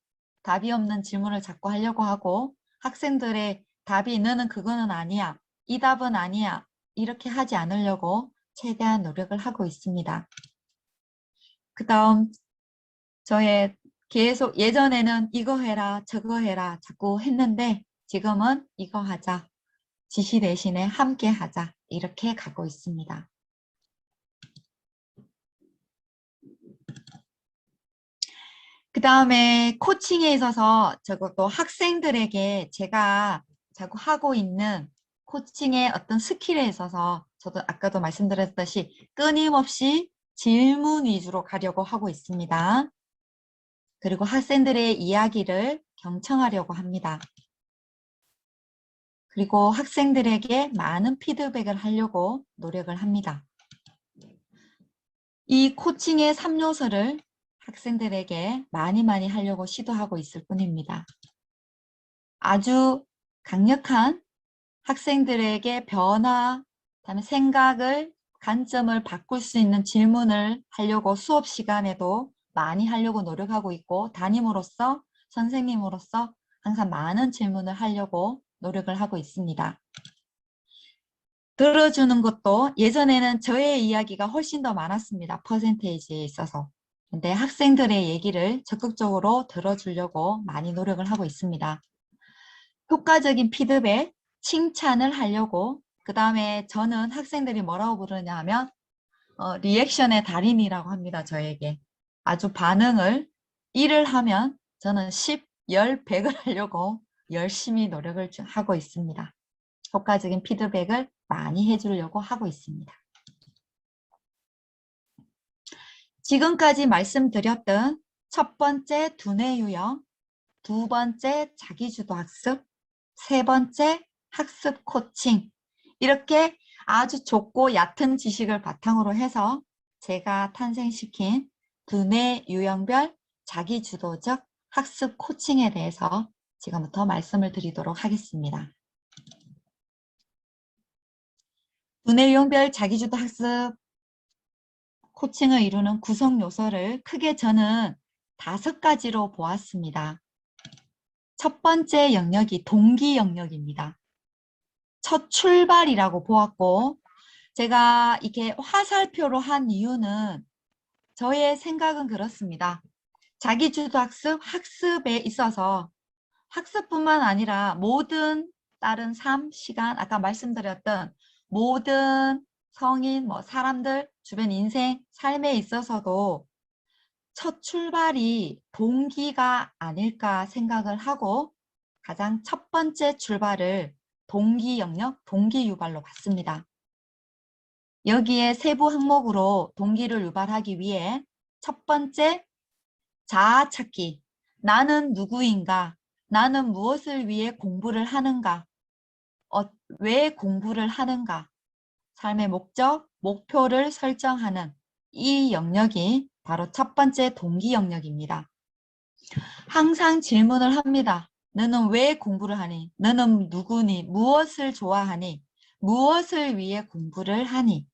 질문을 자꾸 하려고 하고 학생들의 답이 너는 그거는 아니야, 이 답은 아니야 이렇게 하지 않으려고 최대한 노력을 하고 있습니다. 그 다음 저의 계속 예전에는 이거 해라, 저거 해라 자꾸 했는데 지금은 이거 하자. 지시 대신에 함께 하자. 이렇게 가고 있습니다. 그 다음에 코칭에 있어서 저것도 학생들에게 제가 자꾸 하고 있는 코칭의 어떤 스킬에 있어서 저도 아까도 말씀드렸듯이 끊임없이 질문 위주로 가려고 하고 있습니다. 그리고 학생들의 이야기를 경청하려고 합니다. 그리고 학생들에게 많은 피드백을 하려고 노력을 합니다. 이 코칭의 3요소를 학생들에게 많이 하려고 시도하고 있을 뿐입니다. 아주 강력한 학생들에게 변화, 그다음에 생각을, 관점을 바꿀 수 있는 질문을 하려고 수업 시간에도 많이 하려고 노력하고 있고 담임으로서, 선생님으로서 항상 많은 질문을 하려고 노력을 하고 있습니다. 들어주는 것도 예전에는 저의 이야기가 훨씬 더 많았습니다. 퍼센테이지에 있어서. 근데 학생들의 얘기를 적극적으로 들어주려고 많이 노력을 하고 있습니다. 효과적인 피드백, 칭찬을 하려고 그 다음에 저는 학생들이 뭐라고 부르냐 하면 리액션의 달인이라고 합니다. 저에게. 아주 반응을 1을 하면 저는 10, 10, 100을 하려고 열심히 노력을 하고 있습니다. 효과적인 피드백을 많이 해주려고 하고 있습니다. 지금까지 말씀드렸던 첫 번째 두뇌 유형, 두 번째 자기주도 학습, 세 번째 학습 코칭, 이렇게 아주 좁고 얕은 지식을 바탕으로 해서 제가 탄생시킨 두뇌 유형별 자기주도적 학습 코칭에 대해서 지금부터 말씀을 드리도록 하겠습니다. 두뇌 유형별 자기주도 학습 코칭을 이루는 구성 요소를 크게 저는 5가지로 보았습니다. 첫 번째 영역이 동기 영역입니다. 첫 출발이라고 보았고, 제가 이렇게 화살표로 한 이유는 저의 생각은 그렇습니다. 자기주도 학습, 학습에 있어서 학습뿐만 아니라 모든 다른 삶, 시간, 아까 말씀드렸던 모든 성인, 사람들, 주변 인생, 삶에 있어서도 첫 출발이 동기가 아닐까 생각을 하고 가장 첫 번째 출발을 동기 영역, 동기 유발로 봤습니다. 여기에 세부 항목으로 동기를 유발하기 위해 첫 번째, 자아 찾기. 나는 누구인가? 나는 무엇을 위해 공부를 하는가? 왜 공부를 하는가? 삶의 목적, 목표를 설정하는 이 영역이 바로 첫 번째 동기 영역입니다. 항상 질문을 합니다. 너는 왜 공부를 하니? 너는 누구니? 무엇을 좋아하니? 무엇을 위해 공부를 하니?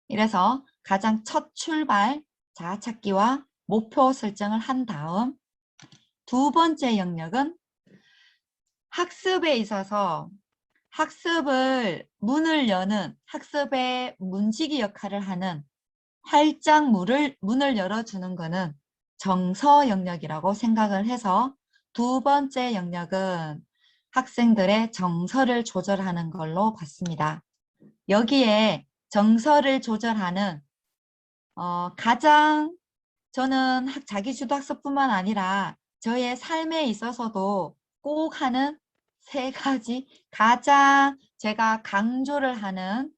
이래서 가장 첫 출발, 자아 찾기와 목표 설정을 한 다음 두 번째 영역은 학습에 있어서 학습을 문을 여는 학습의 문지기 역할을 하는 활짝 문을 열어주는 것은 정서 영역이라고 생각을 해서 두 번째 영역은 학생들의 정서를 조절하는 걸로 봤습니다. 여기에 정서를 조절하는 가장 저는 자기주도 학습뿐만 아니라 저의 삶에 있어서도 꼭 하는 3가지 가장 제가 강조를 하는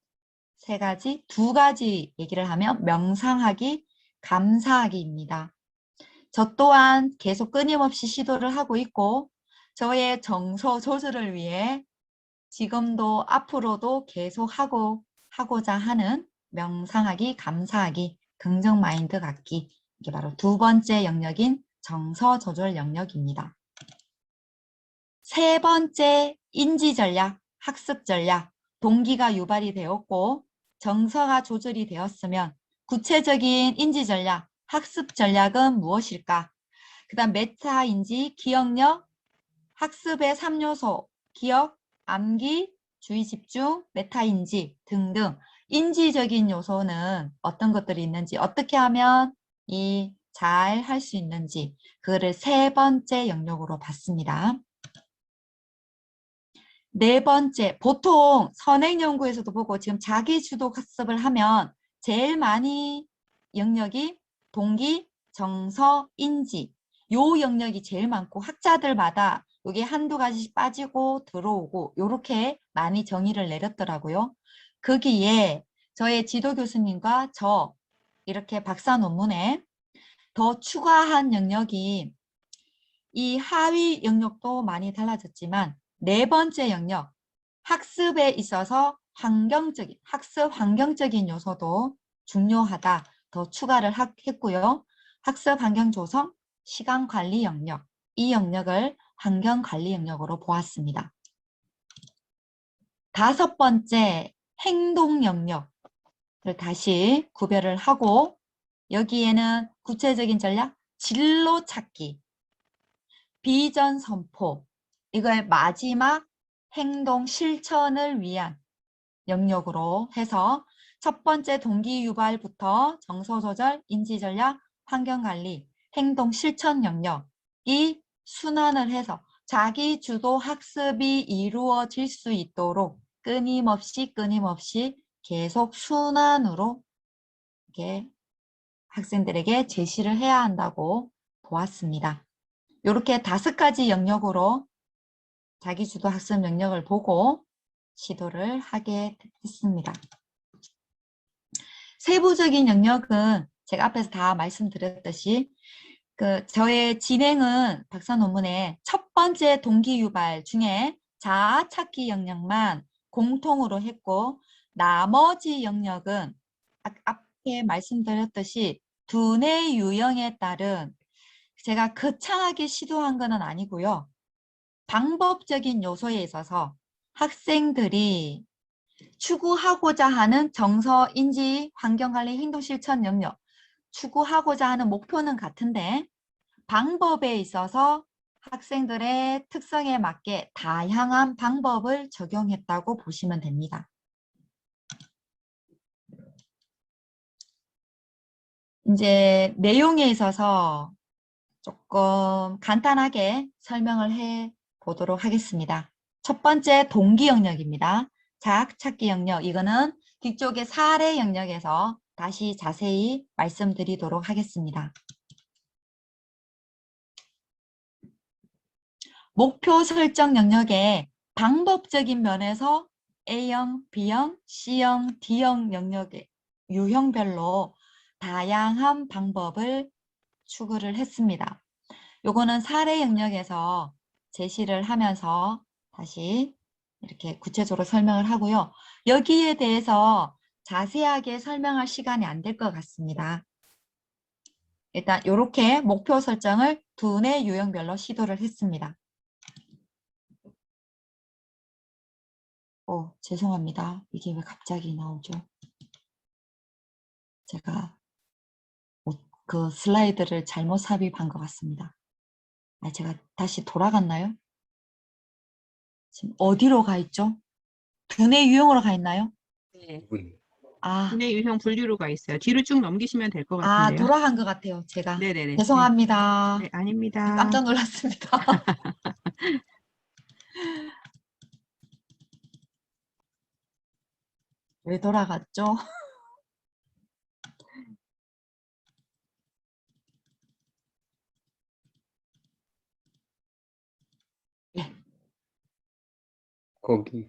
3가지, 2가지 얘기를 하면 명상하기, 감사하기입니다. 저 또한 계속 끊임없이 시도를 하고 있고 저의 정서 조절을 위해 지금도 앞으로도 계속 하고자 하는 명상하기, 감사하기, 긍정 마인드 갖기, 이게 바로 두 번째 영역인 정서 조절 영역입니다. 세 번째 인지 전략, 학습 전략, 동기가 유발이 되었고 정서가 조절이 되었으면 구체적인 인지 전략, 학습 전략은 무엇일까? 그 다음 메타 인지, 기억력, 학습의 3요소, 기억, 암기, 주의 집중, 메타 인지 등등 인지적인 요소는 어떤 것들이 있는지, 어떻게 하면 이 잘 할 수 있는지 그거를 세 번째 영역으로 봤습니다. 네 번째, 보통 선행연구에서도 보고 지금 자기주도 학습을 하면 제일 많이 영역이 동기, 정서, 인지 요 영역이 제일 많고 학자들마다 이게 한두 가지씩 빠지고 들어오고 요렇게 많이 정의를 내렸더라고요. 거기에 저의 지도 교수님과 저 이렇게 박사 논문에 더 추가한 영역이 이 하위 영역도 많이 달라졌지만 네 번째 영역, 학습에 있어서 학습 환경적인 요소도 중요하다. 더 추가를 했고요. 학습 환경 조성, 시간 관리 영역, 이 영역을 환경 관리 영역으로 보았습니다. 다섯 번째, 행동 영역을 다시 구별을 하고 여기에는 구체적인 전략, 진로 찾기, 비전 선포, 이걸 마지막 행동 실천을 위한 영역으로 해서 첫 번째 동기 유발부터 정서 조절, 인지 전략, 환경 관리, 행동 실천 영역이 순환을 해서 자기 주도 학습이 이루어질 수 있도록 끊임없이 계속 순환으로 이렇게 학생들에게 제시를 해야 한다고 보았습니다. 이렇게 5가지 영역으로 자기주도 학습 영역을 보고 시도를 하게 됐습니다. 세부적인 영역은 제가 앞에서 다 말씀드렸듯이 저의 진행은 박사 논문의 첫 번째 동기 유발 중에 자아 찾기 영역만 공통으로 했고 나머지 영역은 앞에 말씀드렸듯이 두뇌 유형에 따른 제가 거창하게 시도한 것은 아니고요. 방법적인 요소에 있어서 학생들이 추구하고자 하는 정서, 인지, 환경관리, 행동실천 영역, 추구하고자 하는 목표는 같은데 방법에 있어서 학생들의 특성에 맞게 다양한 방법을 적용했다고 보시면 됩니다. 이제 내용에 있어서 조금 간단하게 설명을 해 보도록 하겠습니다. 첫 번째 동기 영역입니다. 자학 찾기 영역, 이거는 뒤쪽의 사례 영역에서 다시 자세히 말씀드리도록 하겠습니다. 목표 설정 영역에 방법적인 면에서 A형, B형, C형, D형 영역의 유형별로 다양한 방법을 추구를 했습니다. 요거는 사례 영역에서 제시를 하면서 다시 이렇게 구체적으로 설명을 하고요. 여기에 대해서 자세하게 설명할 시간이 안 될 것 같습니다. 일단 이렇게 목표 설정을 두뇌 유형별로 시도를 했습니다. 죄송합니다. 이게 왜 갑자기 나오죠? 제가 그 슬라이드를 잘못 삽입한 것 같습니다. 제가 다시 돌아갔나요? 지금 어디로 가 있죠? 두뇌 유형으로 가 있나요? 네. 두뇌 유형 분류로 가 있어요. 뒤로 쭉 넘기시면 될 것 같은데요. 돌아간 것 같아요, 제가. 네네네. 죄송합니다. 네, 아닙니다. 깜짝 놀랐습니다. 왜 돌아갔죠? 예. 거기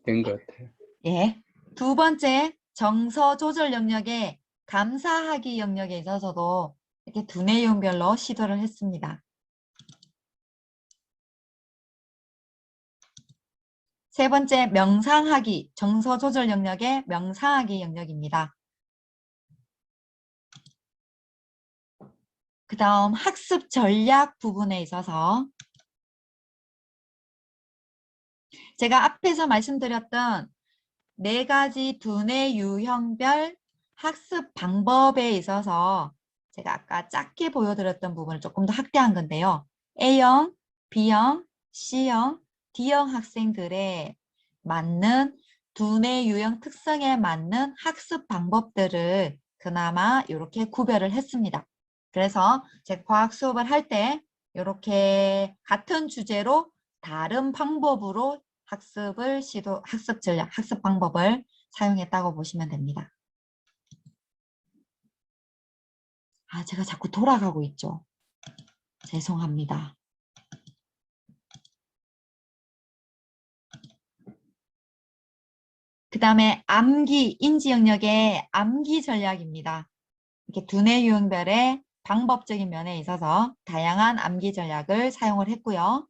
된 것 같아요. 예. 두 번째, 정서 조절 영역에 감사하기 영역에 있어서도 이렇게 두뇌 유형별로 시도를 했습니다. 세 번째, 명상하기, 정서 조절 영역의 명상하기 영역입니다. 그 다음 학습 전략 부분에 있어서 제가 앞에서 말씀드렸던 4가지 두뇌 유형별 학습 방법에 있어서 제가 아까 짧게 보여드렸던 부분을 조금 더 확대한 건데요. A형, B형, C형, D형 학생들에 맞는 두뇌 유형 특성에 맞는 학습 방법들을 그나마 이렇게 구별을 했습니다. 그래서 제가 과학 수업을 할 때 이렇게 같은 주제로 다른 방법으로 학습 전략, 학습 방법을 사용했다고 보시면 됩니다. 아, 제가 자꾸 돌아가고 있죠. 죄송합니다. 그 다음에 암기, 인지 영역의 암기 전략입니다. 이렇게 두뇌 유형별의 방법적인 면에 있어서 다양한 암기 전략을 사용을 했고요.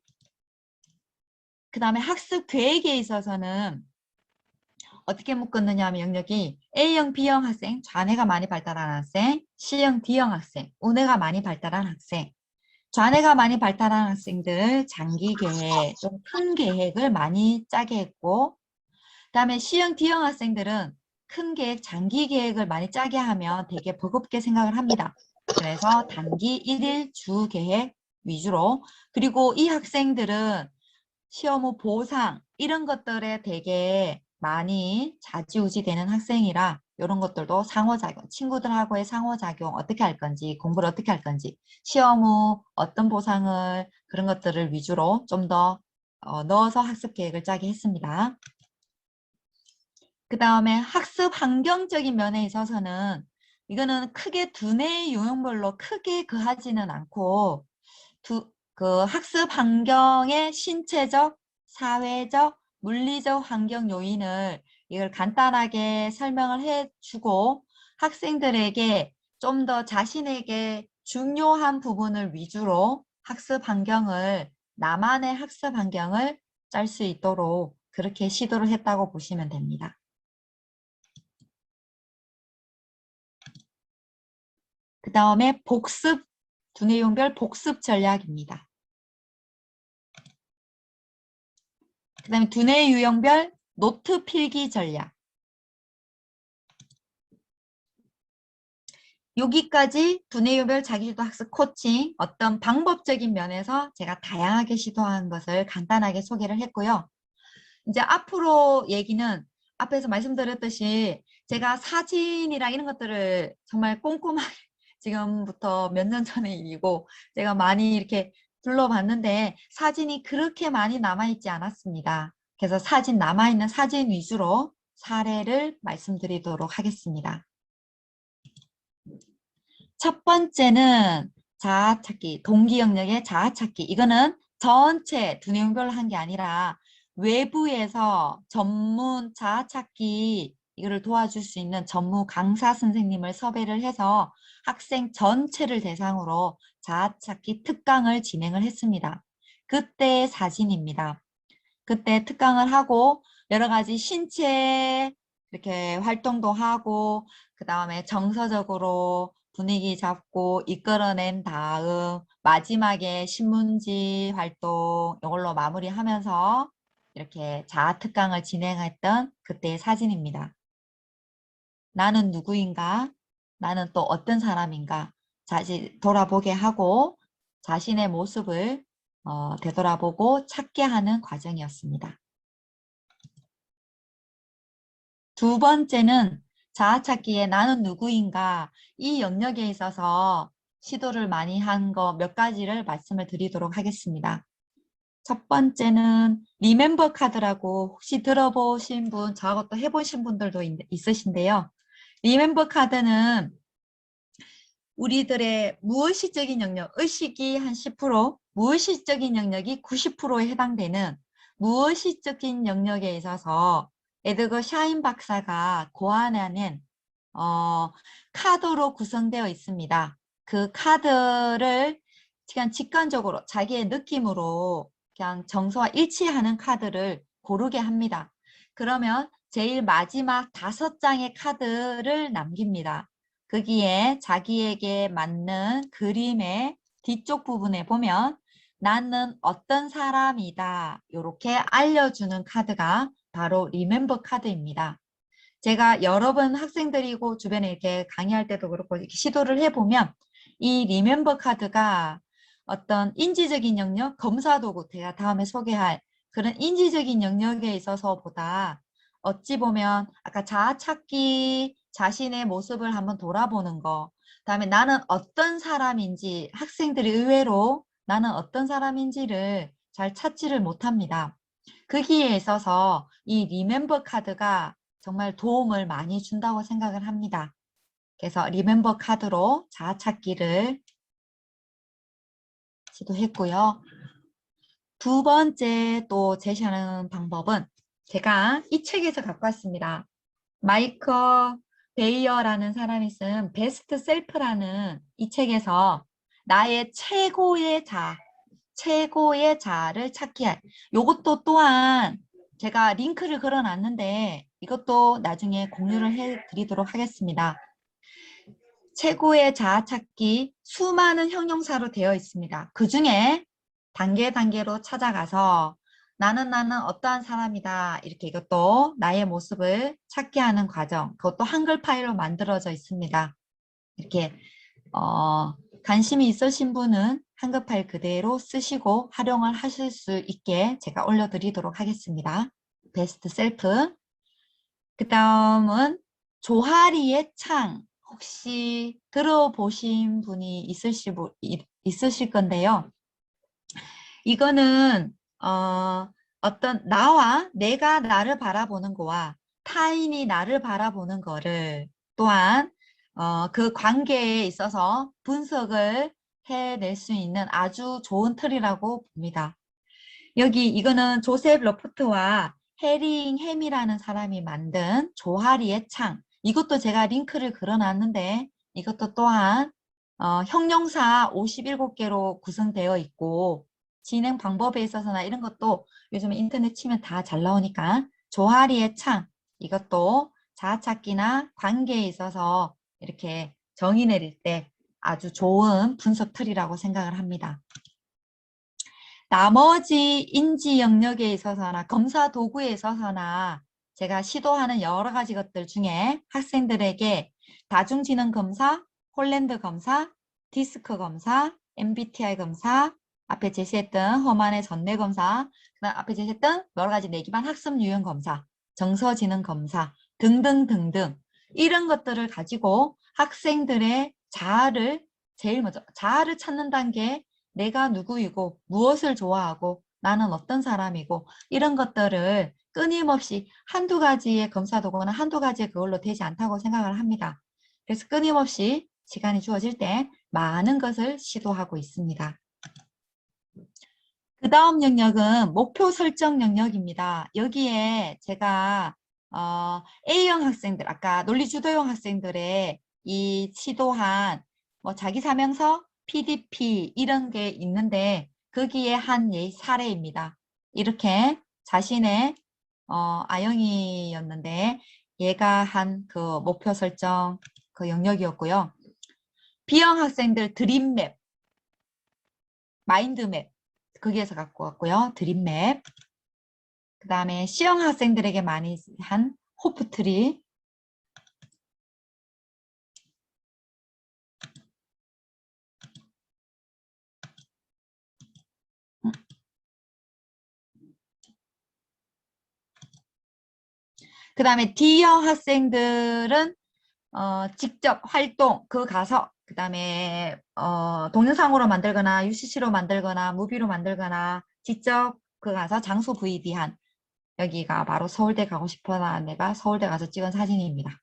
그 다음에 학습 계획에 있어서는 어떻게 묶었느냐 하면 영역이 A형, B형 학생, 좌뇌가 많이 발달한 학생, C형, D형 학생, 우뇌가 많이 발달한 학생, 좌뇌가 많이 발달한 학생들 장기 계획, 좀 큰 계획을 많이 짜게 했고, 그 다음에 C형, D형 학생들은 큰 계획, 장기 계획을 많이 짜게 하면 되게 버겁게 생각을 합니다. 그래서 단기 1일 주 계획 위주로, 그리고 이 학생들은 시험 후 보상 이런 것들에 되게 많이 좌지우지 되는 학생이라 이런 것들도 상호작용, 친구들하고의 상호작용 어떻게 할 건지, 공부를 어떻게 할 건지, 시험 후 어떤 보상을 그런 것들을 위주로 좀 더 넣어서 학습 계획을 짜게 했습니다. 그 다음에 학습 환경적인 면에 있어서는 이거는 크게 두뇌 유형별로 크게 하지는 않고 그 학습 환경의 신체적, 사회적, 물리적 환경 요인을 이걸 간단하게 설명을 해주고 학생들에게 좀 더 자신에게 중요한 부분을 위주로 학습 환경을, 나만의 학습 환경을 짤 수 있도록 그렇게 시도를 했다고 보시면 됩니다. 그 다음에 복습, 두뇌 유형별 복습 전략입니다. 그 다음에 두뇌 유형별 노트 필기 전략. 여기까지 두뇌 유형별 자기주도 학습 코칭 어떤 방법적인 면에서 제가 다양하게 시도한 것을 간단하게 소개를 했고요. 이제 앞으로 얘기는 앞에서 말씀드렸듯이 제가 사진이랑 이런 것들을 정말 꼼꼼하게 지금부터 몇 년 전의 일이고 제가 많이 이렇게 둘러봤는데 사진이 그렇게 많이 남아있지 않았습니다. 그래서 남아있는 사진 위주로 사례를 말씀드리도록 하겠습니다. 첫 번째는 자아찾기, 동기 영역의 자아찾기. 이거는 전체 두뇌 유형별로 한 게 아니라 외부에서 전문 자아찾기 이거를 도와줄 수 있는 전문 강사 선생님을 섭외를 해서 학생 전체를 대상으로 자아찾기 특강을 진행을 했습니다. 그때의 사진입니다. 그때 특강을 하고 여러 가지 신체 이렇게 활동도 하고 그 다음에 정서적으로 분위기 잡고 이끌어낸 다음 마지막에 신문지 활동 이걸로 마무리하면서 이렇게 자아 특강을 진행했던 그때의 사진입니다. 나는 누구인가? 나는 또 어떤 사람인가? 다시 돌아보게 하고 자신의 모습을 되돌아보고 찾게 하는 과정이었습니다. 두 번째는 자아찾기에 나는 누구인가 이 영역에 있어서 시도를 많이 한 거 몇 가지를 말씀을 드리도록 하겠습니다. 첫 번째는 리멤버 카드라고 혹시 들어보신 분, 저하고 또 해보신 분들도 있으신데요. 리멤버 카드는 우리들의 무의식적인 영역, 의식이 한 10%, 무의식적인 영역이 90%에 해당되는 무의식적인 영역에 있어서 에드거 샤인 박사가 고안해낸 카드로 구성되어 있습니다. 그 카드를 그냥 직관적으로 자기의 느낌으로 그냥 정서와 일치하는 카드를 고르게 합니다. 그러면 제일 마지막 5장의 카드를 남깁니다. 거기에 자기에게 맞는 그림의 뒤쪽 부분에 보면 나는 어떤 사람이다 이렇게 알려주는 카드가 바로 리멤버 카드입니다. 제가 여러 번 학생들이고 주변에 이렇게 강의할 때도 그렇고 이렇게 시도를 해보면 이 리멤버 카드가 어떤 인지적인 영역, 검사 도구 제가 다음에 소개할 그런 인지적인 영역에 있어서보다 어찌 보면 아까 자아찾기 자신의 모습을 한번 돌아보는 거. 그다음에 나는 어떤 사람인지 학생들이 의외로 나는 어떤 사람인지를 잘 찾지를 못합니다. 거기에 있어서 이 리멤버 카드가 정말 도움을 많이 준다고 생각을 합니다. 그래서 리멤버 카드로 자아 찾기를 시도했고요. 두 번째 또 제시하는 방법은 제가 이 책에서 갖고 왔습니다. 마이커 베이어라는 사람이 쓴 베스트 셀프라는 이 책에서 나의 최고의 자아를 찾기 할 요것도 또한 제가 링크를 걸어놨는데 이것도 나중에 공유를 해드리도록 하겠습니다. 최고의 자아 찾기 수많은 형용사로 되어 있습니다. 그 중에 단계로 찾아가서 나는 어떠한 사람이다. 이렇게 이것도 나의 모습을 찾게 하는 과정. 그것도 한글 파일로 만들어져 있습니다. 이렇게 관심이 있으신 분은 한글 파일 그대로 쓰시고 활용을 하실 수 있게 제가 올려드리도록 하겠습니다. 베스트 셀프. 그 다음은 조하리의 창. 혹시 들어보신 분이 있으실 건데요. 이거는 어떤 내가 나를 바라보는 거와 타인이 나를 바라보는 거를 또한 그 관계에 있어서 분석을 해낼 수 있는 아주 좋은 틀이라고 봅니다. 이거는 조셉 러프트와 해링 햄이라는 사람이 만든 조하리의 창. 이것도 제가 링크를 걸어놨는데 이것도 또한 형용사 57개로 구성되어 있고 진행 방법에 있어서나 이런 것도 요즘 인터넷 치면 다 잘 나오니까 조하리의 창 이것도 자아 찾기나 관계에 있어서 이렇게 정의 내릴 때 아주 좋은 분석 틀이라고 생각을 합니다. 나머지 인지 영역에 있어서나 검사 도구에 있어서나 제가 시도하는 여러 가지 것들 중에 학생들에게 다중지능 검사, 홀랜드 검사, 디스크 검사, MBTI 검사, 앞에 제시했던 허만의 전뇌 검사, 그다음 앞에 제시했던 여러 가지 내기반 학습 유형 검사, 정서지능 검사 등등등등 이런 것들을 가지고 학생들의 자아를 제일 먼저 자아를 찾는 단계 내가 누구이고 무엇을 좋아하고 나는 어떤 사람이고 이런 것들을 끊임없이 한두 가지의 검사 도구나 한두 가지의 그걸로 되지 않다고 생각을 합니다. 그래서 끊임없이 시간이 주어질 때 많은 것을 시도하고 있습니다. 그 다음 영역은 목표 설정 영역입니다. 여기에 제가 A형 학생들, 아까 논리주도형 학생들의 이 시도한 자기 사명서, PDP 이런 게 있는데 거기에 한 사례입니다. 이렇게 자신의 아영이였는데 얘가 한 그 목표 설정 그 영역이었고요. B형 학생들 드림맵, 마인드맵 거기에서 갖고 왔고요. 드림맵. 그 다음에 C형 학생들에게 많이 한 호프트리. 그 다음에 D형 학생들은 직접 활동, 가서 그 다음에 동영상으로 만들거나 UCC로 만들거나 무비로 만들거나 직접 가서 장소 VD한 여기가 바로 서울대 가고 싶어나 내가 서울대 가서 찍은 사진입니다.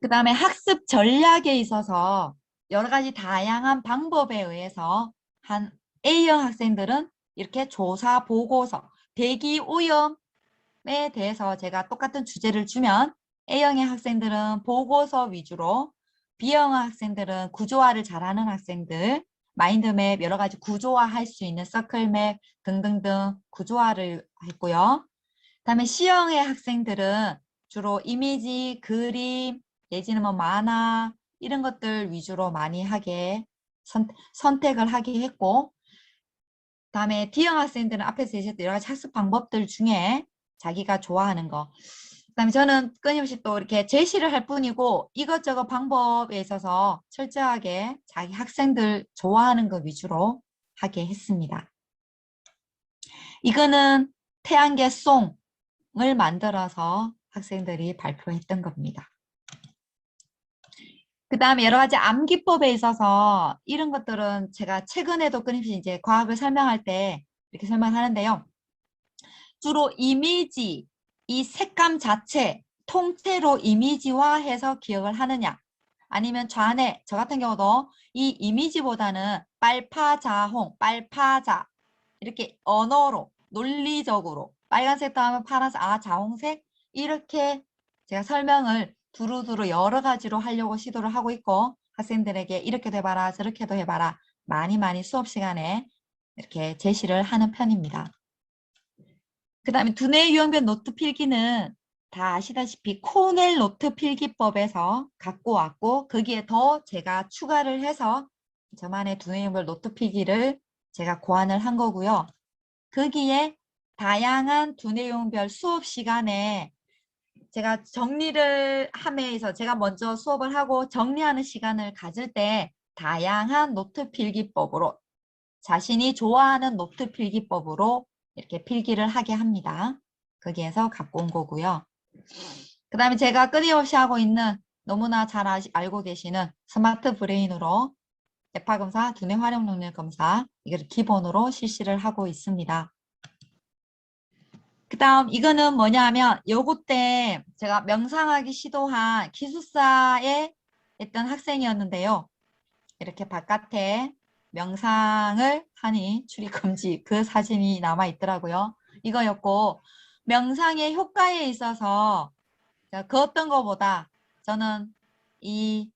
그 다음에 학습 전략에 있어서 여러 가지 다양한 방법에 의해서 한 A형 학생들은 이렇게 조사 보고서, 대기 오염에 대해서 제가 똑같은 주제를 주면 A형의 학생들은 보고서 위주로, B형 학생들은 구조화를 잘하는 학생들, 마인드맵 여러 가지 구조화할 수 있는 서클맵 등등등 구조화를 했고요. 그다음에 C형의 학생들은 주로 이미지, 그림, 내지는 만화 이런 것들 위주로 많이 하게 선택을 하게 했고, 그다음에 D형 학생들은 앞에서 제시했던 여러 가지 학습 방법들 중에 자기가 좋아하는 거. 그다음에 저는 끊임없이 또 이렇게 제시를 할 뿐이고 이것저것 방법에 있어서 철저하게 자기 학생들 좋아하는 거 위주로 하게 했습니다. 이거는 태양계 송을 만들어서 학생들이 발표했던 겁니다. 그 다음에 여러 가지 암기법에 있어서 이런 것들은 제가 최근에도 끊임없이 이제 과학을 설명할 때 이렇게 설명하는데요. 주로 이미지, 이 색감 자체, 통째로 이미지화해서 기억을 하느냐, 아니면 좌뇌, 저 같은 경우도 이 이미지보다는 빨파자홍, 빨파자 이렇게 언어로, 논리적으로 빨간색도 하면 파란색, 아 자홍색 이렇게 제가 설명을 두루두루 여러 가지로 하려고 시도를 하고 있고 학생들에게 이렇게도 해봐라 저렇게도 해봐라 많이 수업 시간에 이렇게 제시를 하는 편입니다. 그 다음에 두뇌 유형별 노트 필기는 다 아시다시피 코넬 노트 필기법에서 갖고 왔고 거기에 더 제가 추가를 해서 저만의 두뇌 유형별 노트 필기를 제가 고안을 한 거고요. 거기에 다양한 두뇌 유형별 수업 시간에 제가 정리를 함에서 제가 먼저 수업을 하고 정리하는 시간을 가질 때 다양한 노트 필기법으로 자신이 좋아하는 노트 필기법으로 이렇게 필기를 하게 합니다. 거기에서 갖고 온 거고요. 그 다음에 제가 끊임없이 하고 있는 너무나 잘 알고 계시는 스마트 브레인으로 뇌파검사, 두뇌 활용 능력 검사 이걸 기본으로 실시를 하고 있습니다. 그 다음 이거는 뭐냐 하면 요거 때 제가 명상하기 시도한 기숙사에 있던 학생이었는데요. 이렇게 바깥에 명상을 하니 출입금지 그 사진이 남아 있더라고요. 이거였고 명상의 효과에 있어서 그 어떤 것보다 저는 이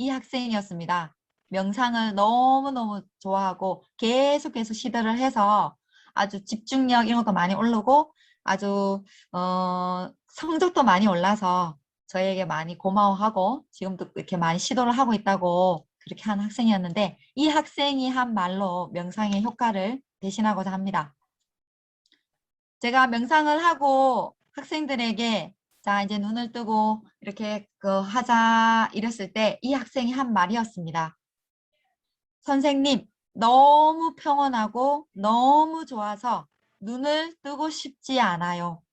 학생이었습니다. 명상을 너무너무 좋아하고 계속해서 시도를 해서 아주 집중력 이런 것도 많이 오르고 아주 성적도 많이 올라서 저에게 많이 고마워하고 지금도 이렇게 많이 시도를 하고 있다고 그렇게 한 학생이었는데 이 학생이 한 말로 명상의 효과를 대신하고자 합니다. 제가 명상을 하고 학생들에게 자 이제 눈을 뜨고 이렇게 하자 이랬을 때 이 학생이 한 말이었습니다. 선생님 너무 평온하고 너무 좋아서 눈을 뜨고 싶지 않아요.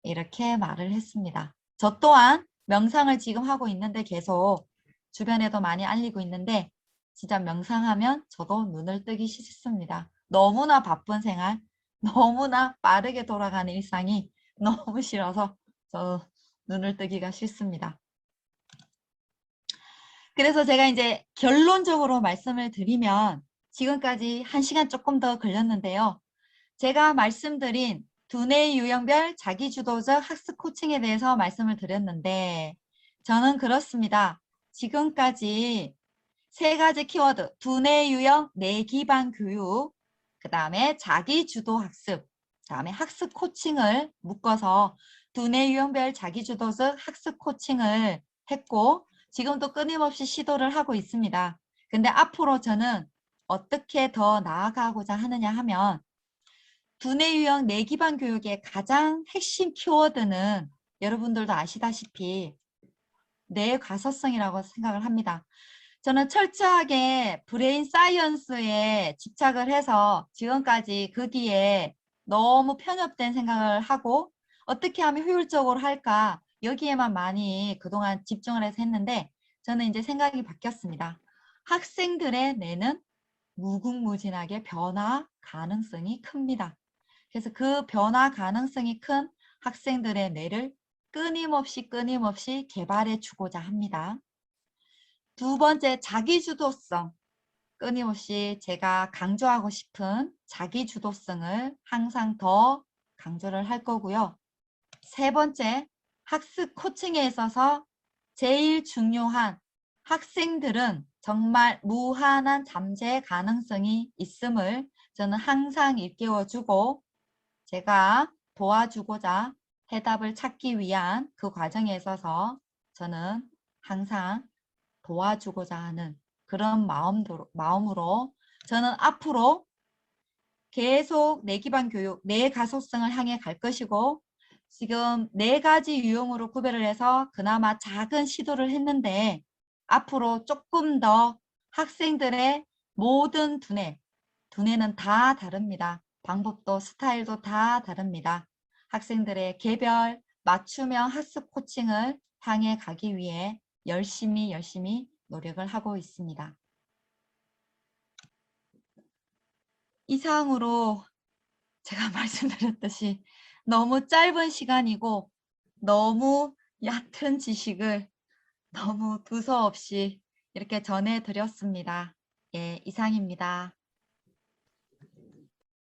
이렇게 말을 했습니다. 저 또한 명상을 지금 하고 있는데 계속 주변에도 많이 알리고 있는데 진짜 명상하면 저도 눈을 뜨기 싫습니다. 너무나 바쁜 생활, 너무나 빠르게 돌아가는 일상이 너무 싫어서 저 눈을 뜨기가 싫습니다. 그래서 제가 이제 결론적으로 말씀을 드리면 지금까지 1시간 조금 더 걸렸는데요. 제가 말씀드린 두뇌 유형별 자기주도적 학습 코칭에 대해서 말씀을 드렸는데 저는 그렇습니다. 지금까지 3가지 키워드 두뇌 유형 뇌 기반 교육 그 다음에 자기주도 학습 그 다음에 학습 코칭을 묶어서 두뇌 유형별 자기주도적 학습 코칭을 했고 지금도 끊임없이 시도를 하고 있습니다. 근데 앞으로 저는 어떻게 더 나아가고자 하느냐 하면 두뇌 유형 뇌 기반 교육의 가장 핵심 키워드는 여러분들도 아시다시피 뇌 가소성이라고 생각을 합니다. 저는 철저하게 브레인 사이언스에 집착을 해서 지금까지 거기에 너무 편협된 생각을 하고 어떻게 하면 효율적으로 할까 여기에만 많이 그동안 집중을 해서 했는데 저는 이제 생각이 바뀌었습니다. 학생들의 뇌는 무궁무진하게 변화 가능성이 큽니다. 그래서 그 변화 가능성이 큰 학생들의 뇌를 끊임없이 개발해 주고자 합니다. 2번째, 자기주도성. 끊임없이 제가 강조하고 싶은 자기주도성을 항상 더 강조를 할 거고요. 3번째, 학습 코칭에 있어서 제일 중요한 학생들은 정말 무한한 잠재 가능성이 있음을 저는 항상 일깨워주고 제가 도와주고자 해답을 찾기 위한 그 과정에 있어서 저는 항상 도와주고자 하는 그런 마음으로 저는 앞으로 계속 뇌 기반 교육, 뇌 가소성을 향해 갈 것이고 지금 4가지 유형으로 구별을 해서 그나마 작은 시도를 했는데 앞으로 조금 더 학생들의 모든 두뇌는 다 다릅니다. 방법도 스타일도 다 다릅니다. 학생들의 개별 맞춤형 학습 코칭을 향해 가기 위해 열심히 노력을 하고 있습니다. 이상으로 제가 말씀드렸듯이 너무 짧은 시간이고 너무 얕은 지식을 너무 두서없이 이렇게 전해드렸습니다. 예, 이상입니다.